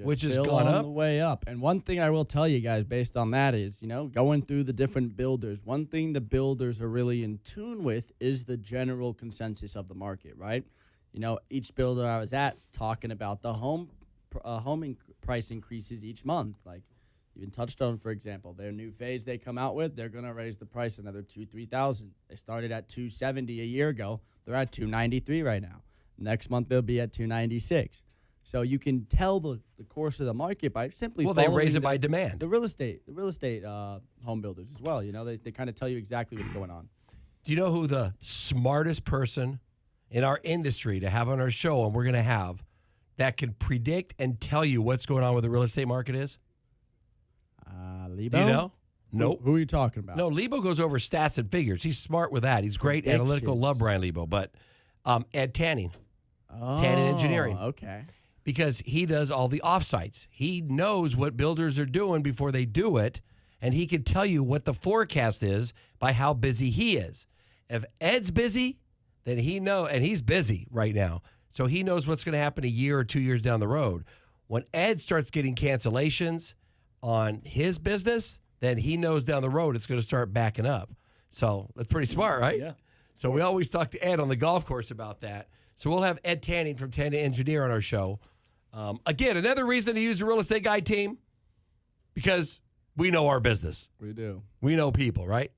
S2: which has gone
S3: on
S2: up.
S3: the way up. And one thing I will tell you guys based on that is, going through the different builders, one thing the builders are really in tune with is the general consensus of the market, right? Each builder I was at is talking about the home price increases each month. Like even Touchstone, for example, their new phase they come out with, they're going to raise the price another $2,000-$3,000. They started at $270 a year ago. They're at $293 right now. Next month, they'll be at $296. So you can tell the course of the market by simply
S2: they
S3: following
S2: raise it by demand.
S3: The real estate home builders as well. They kind of tell you exactly what's going on.
S2: Do you know who the smartest person in our industry to have on our show, and we're going to have, that can predict and tell you what's going on with the real estate market is?
S3: Lebo?
S2: Do you know? Nope.
S3: Who are you talking about?
S2: No, Lebo goes over stats and figures. He's smart with that. He's great analytical. Love Brian Lebo. But Ed Tanning. Tanning Engineering.
S3: Okay.
S2: Because he does all the offsites. He knows what builders are doing before they do it, and he can tell you what the forecast is by how busy he is. If Ed's busy, then he knows, and he's busy right now, so he knows what's going to happen a year or 2 years down the road. When Ed starts getting cancellations on his business, then he knows down the road it's going to start backing up. So that's pretty smart, right?
S5: Yeah.
S2: So we always talk to Ed on the golf course about that. So we'll have Ed Tanning from Tanning Engineer on our show. Again, another reason to use the Real Estate Guy team, because we know our business.
S3: We do.
S2: We know people, right?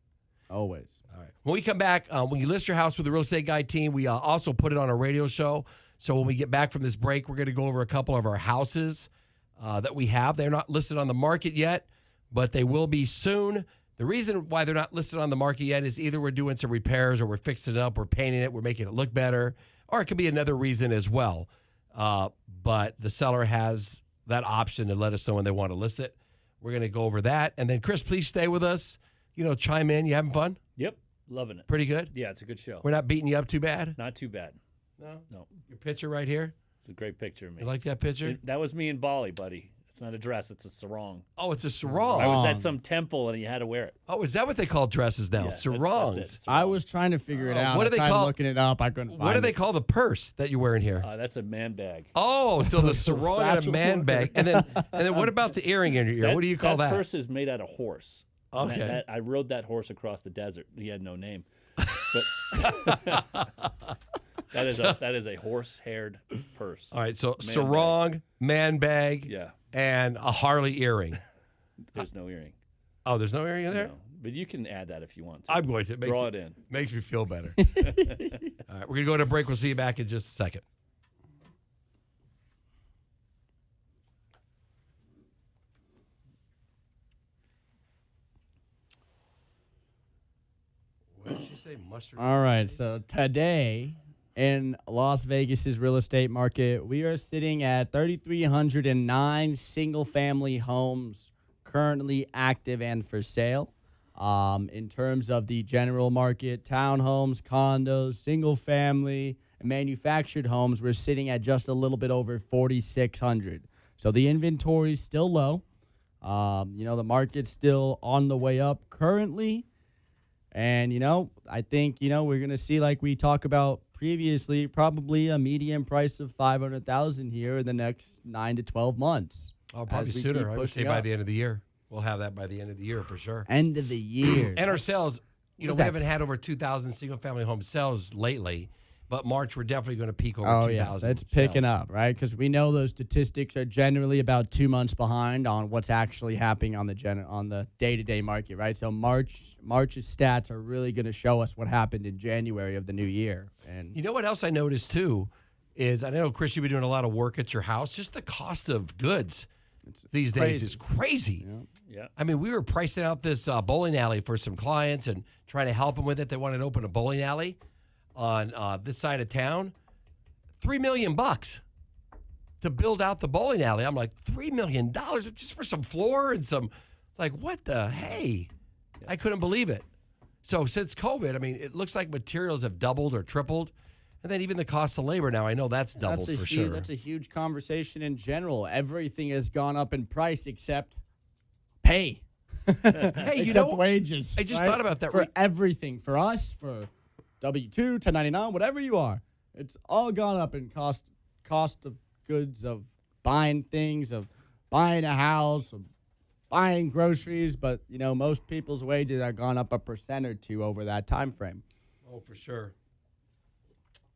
S3: Always.
S2: All right. When we come back, when you list your house with the Real Estate Guy team, we also put it on a radio show. So when we get back from this break, we're going to go over a couple of our houses that we have. They're not listed on the market yet, but they will be soon. The reason why they're not listed on the market yet is either we're doing some repairs or we're fixing it up, we're painting it, we're making it look better, or it could be another reason as well. But the seller has that option to let us know when they want to list it. We're going to go over that. And then, Chris, please stay with us. Chime in. You having fun?
S5: Yep, loving it.
S2: Pretty good?
S5: Yeah, it's a good show.
S2: We're not beating you up too bad?
S5: Not too bad.
S2: No? Your picture right here?
S5: It's a great picture of me.
S2: You like that picture?
S5: That was me in Bali, buddy. It's not a dress. It's a sarong.
S2: Oh, it's a sarong.
S5: I was at some temple and you had to wear it.
S2: Oh, is that what they call dresses now?
S5: Yeah,
S2: sarongs.
S5: that's it.
S3: I was trying to figure it out.
S2: What do they call?
S3: Looking it up, I couldn't find
S2: What do they
S3: it.
S2: call the purse that you're wearing here?
S5: That's a man bag.
S2: Oh, so the sarong and a
S3: satchel.
S2: man bag. And then what about the earring in your ear? What do you call that?
S5: That purse is made out of horse. And
S2: Okay.
S5: I rode that horse across the desert. He had no name. But that is a horse-haired purse.
S2: All right, so
S5: Man
S2: sarong, man bag,
S5: Yeah.
S2: and a Harley earring.
S5: There's no earring.
S2: Oh, there's no earring in there?
S5: No. But you can add that if you want to.
S2: I'm going to.
S5: Draw it in.
S2: Makes me feel better. All right, we're going to go to break. We'll see you back in just a second. What did you say? Mustard?
S3: All right, so today in Las Vegas's real estate market, we are sitting at 3,309 single-family homes currently active and for sale. In terms of the general market, townhomes, condos, single-family, and manufactured homes, we're sitting at just a little bit over 4,600. So the inventory is still low. The market's still on the way up currently. And, I think, we're going to see, like we talked about previously, probably a median price of $500,000 here in the next 9 to 12 months.
S2: Oh, probably
S3: as we
S2: sooner.
S3: keep
S2: I would say
S3: pushing
S2: by
S3: up.
S2: the end of the year. We'll have that by the end of the year for sure.
S3: End of the year.
S2: And our sales, we
S3: What's
S2: haven't
S3: that?
S2: had over 2,000 single-family home sales lately, but March we're definitely going to peak over 2,000.
S3: yes, it's picking
S2: sales.
S3: up, right? Because we know those statistics are generally about 2 months behind on what's actually happening on the day-to-day market, right? So March's stats are really going to show us what happened in January of the new year. And
S2: You know what else I noticed too is I know, Chris, you've been doing a lot of work at your house. Just the cost of goods these days
S3: crazy.
S2: is crazy.
S5: Yeah.
S2: I mean, we were pricing out this bowling alley for some clients and trying to help them with it. They wanted to open a bowling alley on this side of town. $3 million to build out the bowling alley. I'm like, $3 million just for some floor and some, like, what the hey? I couldn't believe it. So since COVID, I mean, it looks like materials have doubled or tripled. And then even the cost of labor now, I know that's doubled for sure.
S3: That's a huge conversation in general. Everything has gone up in price except pay.
S2: Hey,
S3: Except wages.
S2: I just
S3: right?
S2: thought about that.
S3: For everything. For us, for W-2, 1099, whatever you are. It's all gone up in cost of goods, of buying things, of buying a house, of buying groceries. But, most people's wages have gone up 1% or 2% over that time frame.
S2: Oh, for sure.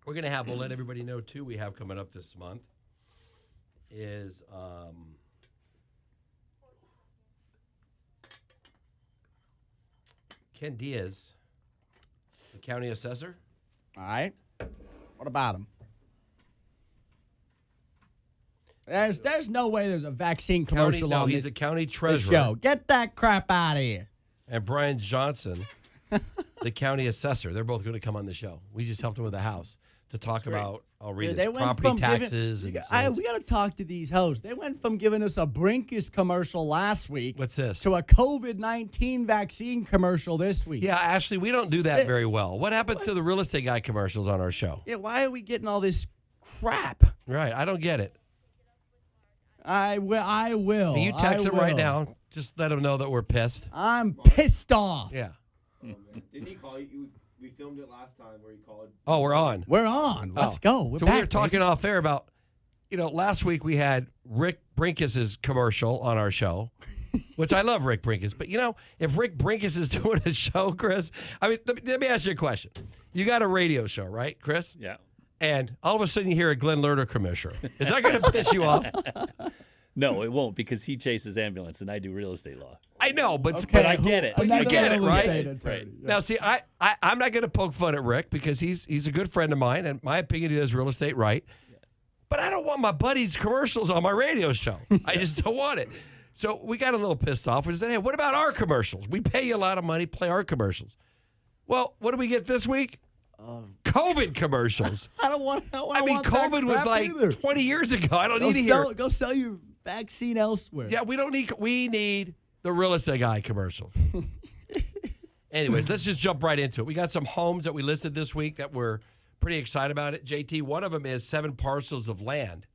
S2: We're going to have, we'll let everybody know, too, we have coming up this month is Ken Diaz, the county assessor.
S3: All right? What about him? There's no way there's a vaccine commercial on
S2: he's
S3: this,
S2: a county
S3: this
S2: treasurer.
S3: show. Get that crap out of here.
S2: And Brian Johnson, the county assessor. They're both going to come on the show. We just helped him with the house to talk about, I'll read
S3: Dude,
S2: this, property taxes.
S3: we
S2: and
S3: got to talk to these hosts. They went from giving us a Brinkus commercial last week
S2: What's this?
S3: to a COVID-19 vaccine commercial this week.
S2: Yeah, Ashley, we don't do that very well. What happens to the real estate guy commercials on our show?
S3: Yeah, why are we getting all this crap?
S2: Right, I don't get it.
S3: I will.
S2: You text him right now. Just let him know that we're pissed.
S3: I'm pissed off.
S2: Yeah.
S6: Oh, man. Didn't he call you? We filmed it last time where he called.
S2: Oh, we're on.
S3: We're on. Let's go. We're
S2: so
S3: back,
S2: we were talking
S3: baby.
S2: off air about, last week we had Rick Brinkus' commercial on our show, which I love Rick Brinkus. But, if Rick Brinkus is doing a show, Chris, I mean, let me ask you a question. You got a radio show, right, Chris?
S5: Yeah.
S2: And all of a sudden you hear a Glenn Lerner commercial. Is that going to piss you off?
S5: No, it won't because he chases ambulance and I do real estate law.
S2: I know, but
S3: Okay,
S5: But I get it.
S2: But you
S3: another
S2: get it,
S3: real
S2: right?
S3: estate attorney.
S5: Right.
S3: Yeah.
S2: Now, see, I'm not going to poke fun at Rick because he's a good friend of mine, and my opinion, he does real estate right. But I don't want my buddies' commercials on my radio show. I just don't want it. So we got a little pissed off. We said, hey, what about our commercials? We pay you a lot of money, play our commercials. Well, what do we get this week? COVID commercials.
S3: I don't want.
S2: I mean, COVID was like 20 years ago. I don't need to hear.
S3: Go sell your vaccine elsewhere.
S2: Yeah, we don't need. We need the real estate guy commercials. Anyways, let's just jump right into it. We got some homes that we listed this week that we're pretty excited about. It, JT. One of them is 7 parcels of land,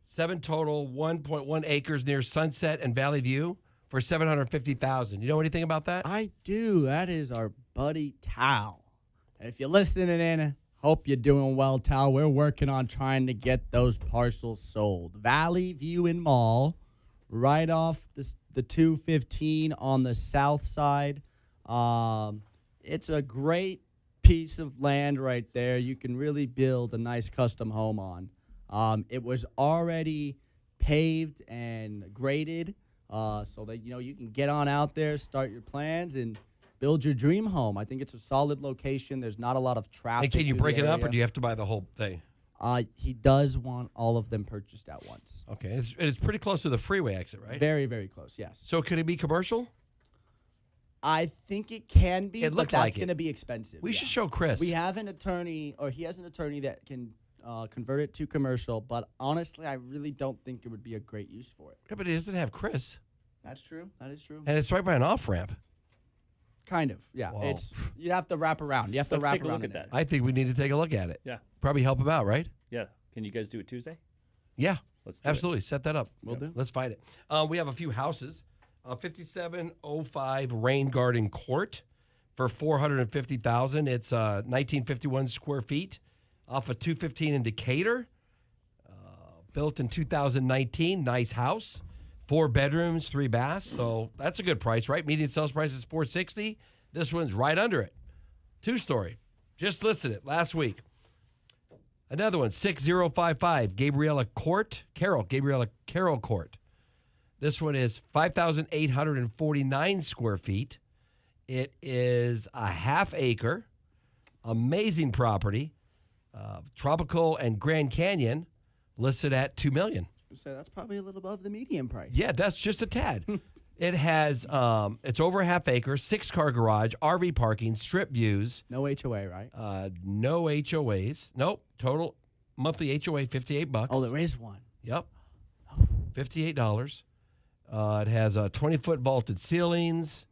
S2: 7 total, 1.1 acres near Sunset and Valley View for $750,000. You know anything about that?
S3: I do. That is our buddy Tal. And if you're listening in, hope you're doing well, Tal. We're working on trying to get those parcels sold. Valley View and Mall, right off the 215 on the south side. It's a great piece of land right there. You can really build a nice custom home on. It was already paved and graded, so that you can get on out there, start your plans, and build your dream home. I think it's a solid location. There's not a lot of traffic.
S2: And can you
S3: through
S2: break
S3: the
S2: it up, or
S3: area.
S2: do you have to buy the whole thing?
S3: He does want all of them purchased at once.
S2: Okay, it's pretty close to the freeway exit, right?
S3: Very, very close, yes.
S2: So could it be commercial?
S3: I think it can be,
S2: It
S3: but
S2: looked
S3: that's
S2: like it.
S3: going to be expensive.
S2: We
S3: yeah.
S2: should show Chris.
S3: We have an attorney, or he has an attorney that can convert it to commercial, but honestly, I really don't think it would be a great use for it.
S2: Yeah, but it doesn't have Chris,
S3: That's true. That is true.
S2: and it's right by an off ramp.
S3: Kind of, yeah.
S2: Whoa.
S3: You have to wrap around. You have to
S5: Let's
S3: wrap
S5: take a
S3: around
S5: look at
S3: in
S5: that.
S2: I think we need to take a look at it.
S5: Yeah.
S2: Probably help him out, right?
S5: Yeah. Can you guys do it Tuesday?
S2: Yeah,
S5: Let's do it.
S2: absolutely. Set that up.
S3: Will do.
S2: Let's find it. We have a few houses. 5705 Rain Garden Court for $450,000. It's 1951 square feet off of 215 in Decatur. Built in 2019. Nice house. 4 bedrooms, 3 baths. So that's a good price, right? Median sales price is $460,000. This one's right under it. 2-story. Just listed it last week. Another one, 6055 Gabriella Carroll Court. This one is 5,849 square feet. It is a half acre, amazing property, tropical and Grand Canyon, listed at $2 million.
S3: So that's probably a little above the median price.
S2: Yeah, that's just a tad. It has, it's over a half acre, 6-car garage, RV parking, strip views.
S3: No HOA, right?
S2: No HOAs. Nope. Total monthly HOA, $58.
S3: Oh, there is one.
S2: Yep. $58. It has 20-foot vaulted ceilings.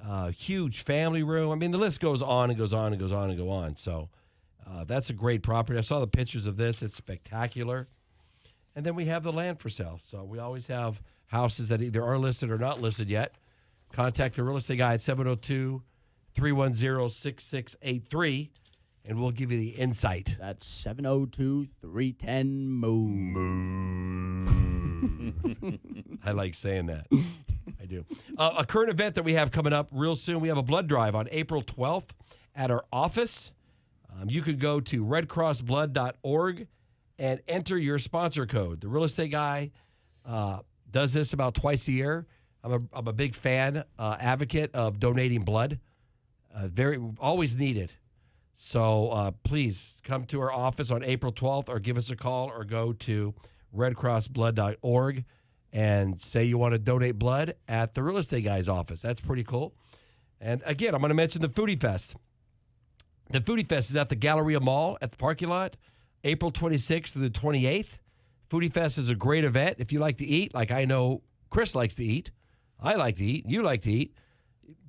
S3: Wow.
S2: Huge family room. I mean, the list goes on and goes on and goes on and go on. So that's a great property. I saw the pictures of this. It's spectacular. And then we have the land for sale. So we always have houses that either are listed or not listed yet. Contact the real estate guy at 702-310-6683, and we'll give you the insight.
S3: That's 702-310-MOVE.
S2: I like saying that. I do. A current event that we have coming up real soon, we have a blood drive on April 12th at our office. You could go to redcrossblood.org and enter your sponsor code. The real estate guy does this about twice a year. I'm a big fan, advocate of donating blood. Always needed. So please come to our office on April 12th or give us a call or go to redcrossblood.org and say you want to donate blood at the real estate guy's office. That's pretty cool. And again, I'm going to mention the Foodie Fest. The Foodie Fest is at the Galleria Mall at the parking lot, April 26th through the 28th. Foodie Fest is a great event. If you like to eat, like I know Chris likes to eat, I like to eat, you like to eat,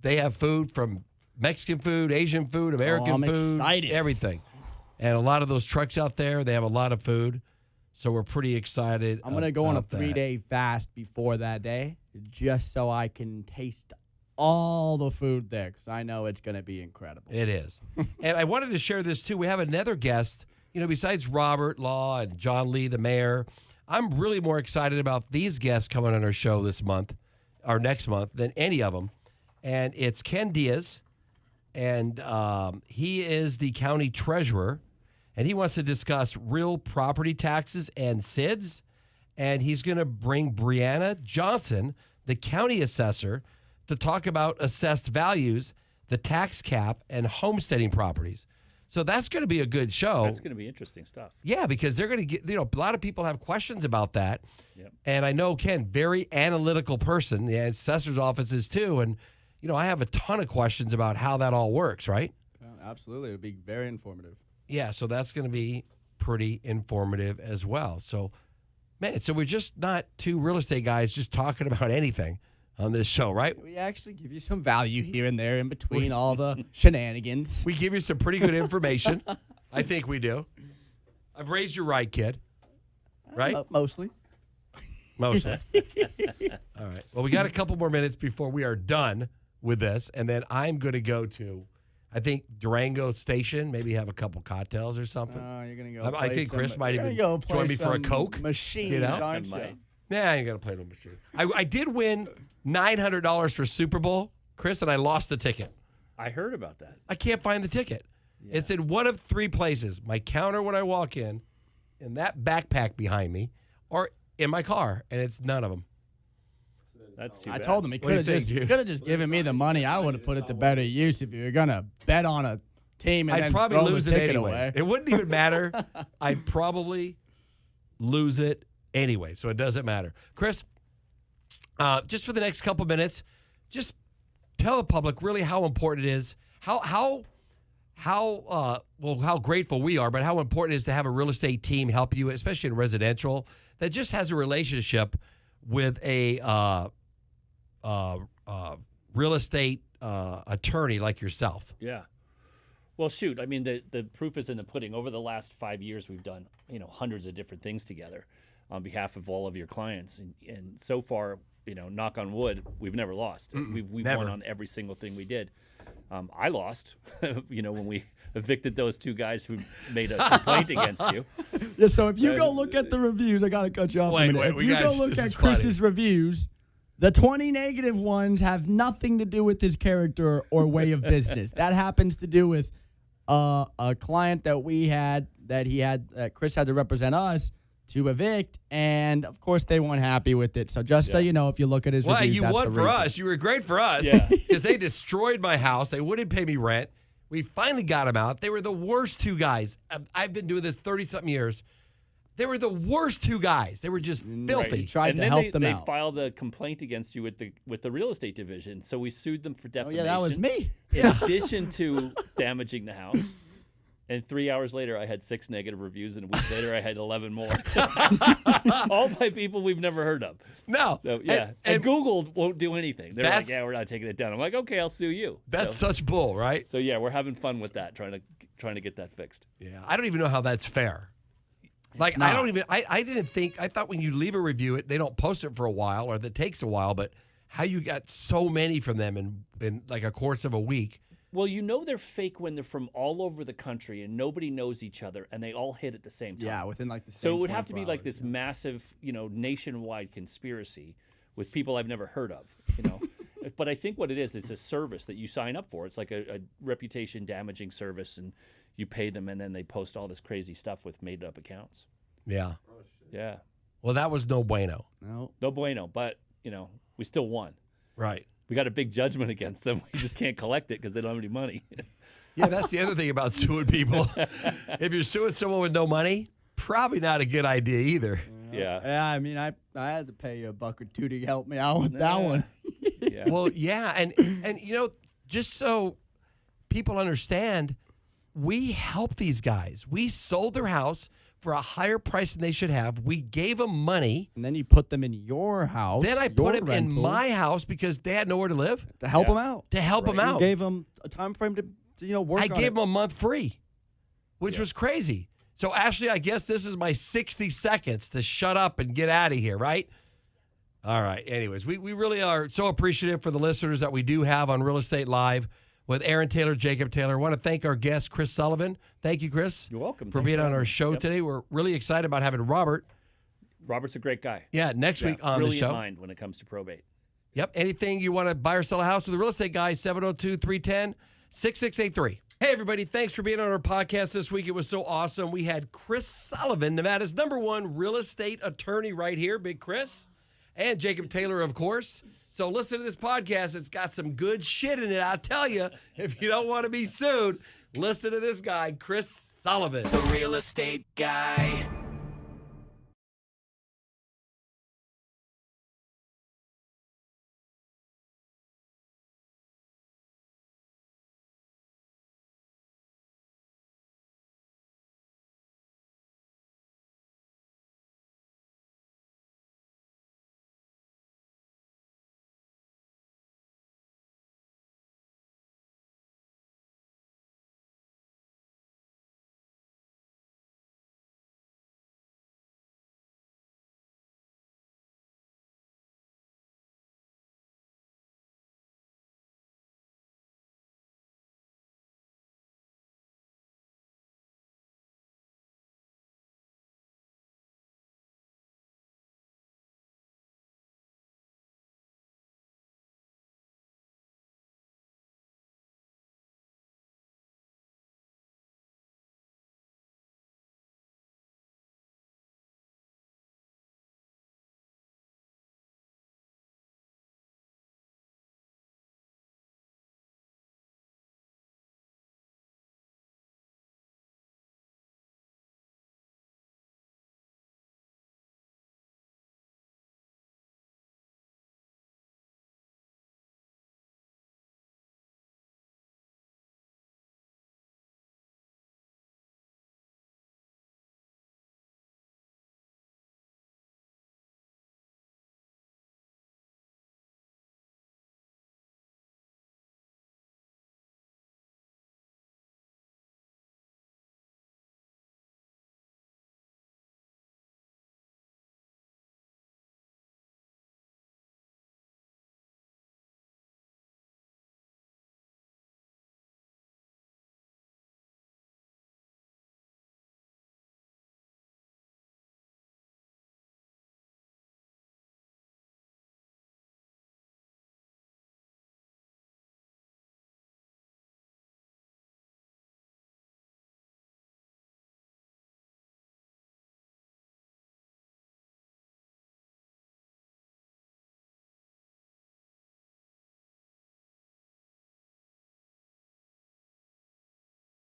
S2: they have food from Mexican food, Asian food, American
S3: I'm
S2: food,
S3: excited.
S2: everything. And a lot of those trucks out there, they have a lot of food. So we're pretty excited.
S3: I'm going to go on a
S2: about that.
S3: 3-day fast before that day just so I can taste all the food there because I know it's going to be incredible.
S2: It is. And I wanted to share this, too. We have another guest, besides Robert Law and John Lee, the mayor. I'm really more excited about these guests coming on our show this month, or next month, than any of them. And it's Ken Diaz, and he is the county treasurer, and he wants to discuss real property taxes and SIDS. And he's going to bring Brianna Johnson, the county assessor, to talk about assessed values, the tax cap, and homesteading properties. So that's going to be a good show.
S5: That's going to be interesting stuff.
S2: Yeah, because they're going to get, a lot of people have questions about that.
S5: Yep.
S2: And I know Ken, very analytical person. The assessor's office is too. And, I have a ton of questions about how that all works, right?
S3: Absolutely. It would be very informative.
S2: Yeah, so that's going to be pretty informative as well. So, man, so we're just not two real estate guys just talking about anything on this show, right?
S3: We actually give you some value here and there in between all the shenanigans.
S2: We give you some pretty good information. I think we do. I've raised you right, kid. Right?
S3: Mostly.
S2: Mostly. All right. Well, we got a couple more minutes before we are done with this, and then I'm going to go to, I think, Durango Station, maybe have a couple cocktails or something.
S3: You're going to go
S2: I think Chris might even
S3: go
S2: join me for a Coke.
S3: Machines, aren't you?
S2: Nah, I ain't going to play no machine. I did win $900 for Super Bowl, Chris, and I lost the ticket.
S5: I heard about that.
S2: I can't find the ticket. Yeah. It's in one of three places. My counter when I walk in that backpack behind me, or in my car, and it's none of them.
S5: That's too bad.
S3: I told him he could have just given me the money. I would have put it to better use if you were going to bet on a team and
S2: I'd
S3: then
S2: probably
S3: throw
S2: lose
S3: the
S2: it
S3: ticket
S2: anyways.
S3: away.
S2: It wouldn't even matter. I'd probably lose it anyway, so it doesn't matter. Chris, just for the next couple minutes, just tell the public really how important it is, how grateful we are, but how important it is to have a real estate team help you, especially in residential, that just has a relationship with a real estate attorney like yourself.
S5: Yeah. Well, shoot. I mean, the proof is in the pudding. Over the last 5 years, we've done hundreds of different things together on behalf of all of your clients, and so far, knock on wood, we've never lost. We've
S2: never.
S5: won on every single thing we did. I lost, when we evicted those two guys who made a complaint against you.
S3: Yeah, so if you go look at the reviews, I got to cut you off a minute. If you go look at Chris's reviews, the 20 negative ones have nothing to do with his character or way of business. That happens to do with a client that Chris had to represent us to evict, and of course they weren't happy with it. So just so you know, if you look at his reviews,
S2: you
S3: that's
S2: won
S3: the
S2: for
S3: reason.
S2: us. You were great for us.
S5: Yeah.
S2: Because they destroyed my house. They wouldn't pay me rent. We finally got them out. They were the worst two guys. I've been doing this 30-something years. They were the worst two guys. They were just filthy.
S3: Right. Tried
S5: and
S3: to
S5: then
S3: help them
S5: they
S3: out.
S5: filed a complaint against you with the real estate division. So we sued them for
S3: Oh
S5: defamation.
S3: yeah, that was me.
S5: In addition to damaging the house. And 3 hours later, I had 6 negative reviews, and a week later, I had 11 more. All by people we've never heard of.
S2: No.
S5: So, yeah. And Google won't do anything. They're like,
S2: That's-
S5: we're not taking it down. I'm like, okay, I'll sue you.
S2: That's such bull, right?
S5: So, yeah, we're having fun with that, trying to get that fixed.
S2: Yeah. I don't even know how that's fair. Like, I didn't think, I thought when you leave a review, they don't post it for a while, or that takes a while, but how you got so many from them in like a course of a week.
S5: Well, they're fake when they're from all over the country and nobody knows each other and they all hit at the same time.
S3: Yeah, within like the same
S5: So it would have to
S3: 24
S5: be like
S3: hours,
S5: this massive, nationwide conspiracy with people I've never heard of, But I think what it is, it's a service that you sign up for. It's like a reputation damaging service, and you pay them, and then they post all this crazy stuff with made up accounts.
S2: Yeah.
S5: Yeah.
S2: Well, that was no bueno.
S5: No bueno, but, we still won.
S2: Right.
S5: We got a big judgment against them. We just can't collect it because they don't have any money.
S2: Yeah, that's the other thing about suing people. If you're suing someone with no money, probably not a good idea either.
S5: Yeah.
S3: Yeah, I mean, I had to pay you $1 or $2 to help me out with that one.
S5: Yeah.
S2: Well, yeah, and just so people understand, we help these guys. We sold their house for a higher price than they should have. We gave them money.
S3: And then you put them in your house.
S2: Then I put them in my house because they had nowhere to live.
S3: to help them out.
S2: To help them
S3: You
S2: out.
S3: gave them a time frame to work.
S2: I
S3: on
S2: gave
S3: it.
S2: them a month free, which was crazy. So, Ashley, I guess this is my 60 seconds to shut up and get out of here, right? All right. Anyways, we really are so appreciative for the listeners that we do have on Real Estate Live with Aaron Taylor, Jacob Taylor. I want to thank our guest, Chris Sullivan. Thank you, Chris.
S5: You're welcome.
S2: For
S5: Thanks
S2: being
S5: for
S2: on
S5: having
S2: our
S5: me.
S2: show
S5: Yep.
S2: today. We're really excited about having Robert.
S5: Robert's a great guy.
S2: Yeah, next week on the
S5: Brilliant
S2: show.
S5: mind when it comes to probate.
S2: Yep. Anything you want to buy or sell a house with a real estate guy, 702-310-6683. Hey, everybody. Thanks for being on our podcast this week. It was so awesome. We had Chris Sullivan, Nevada's #1 real estate attorney right here. Big Chris. And Jacob Taylor, of course. So listen to this podcast. It's got some good shit in it. I'll tell you, if you don't want to be sued, listen to this guy, Chris Sullivan.
S1: The Real Estate Guy.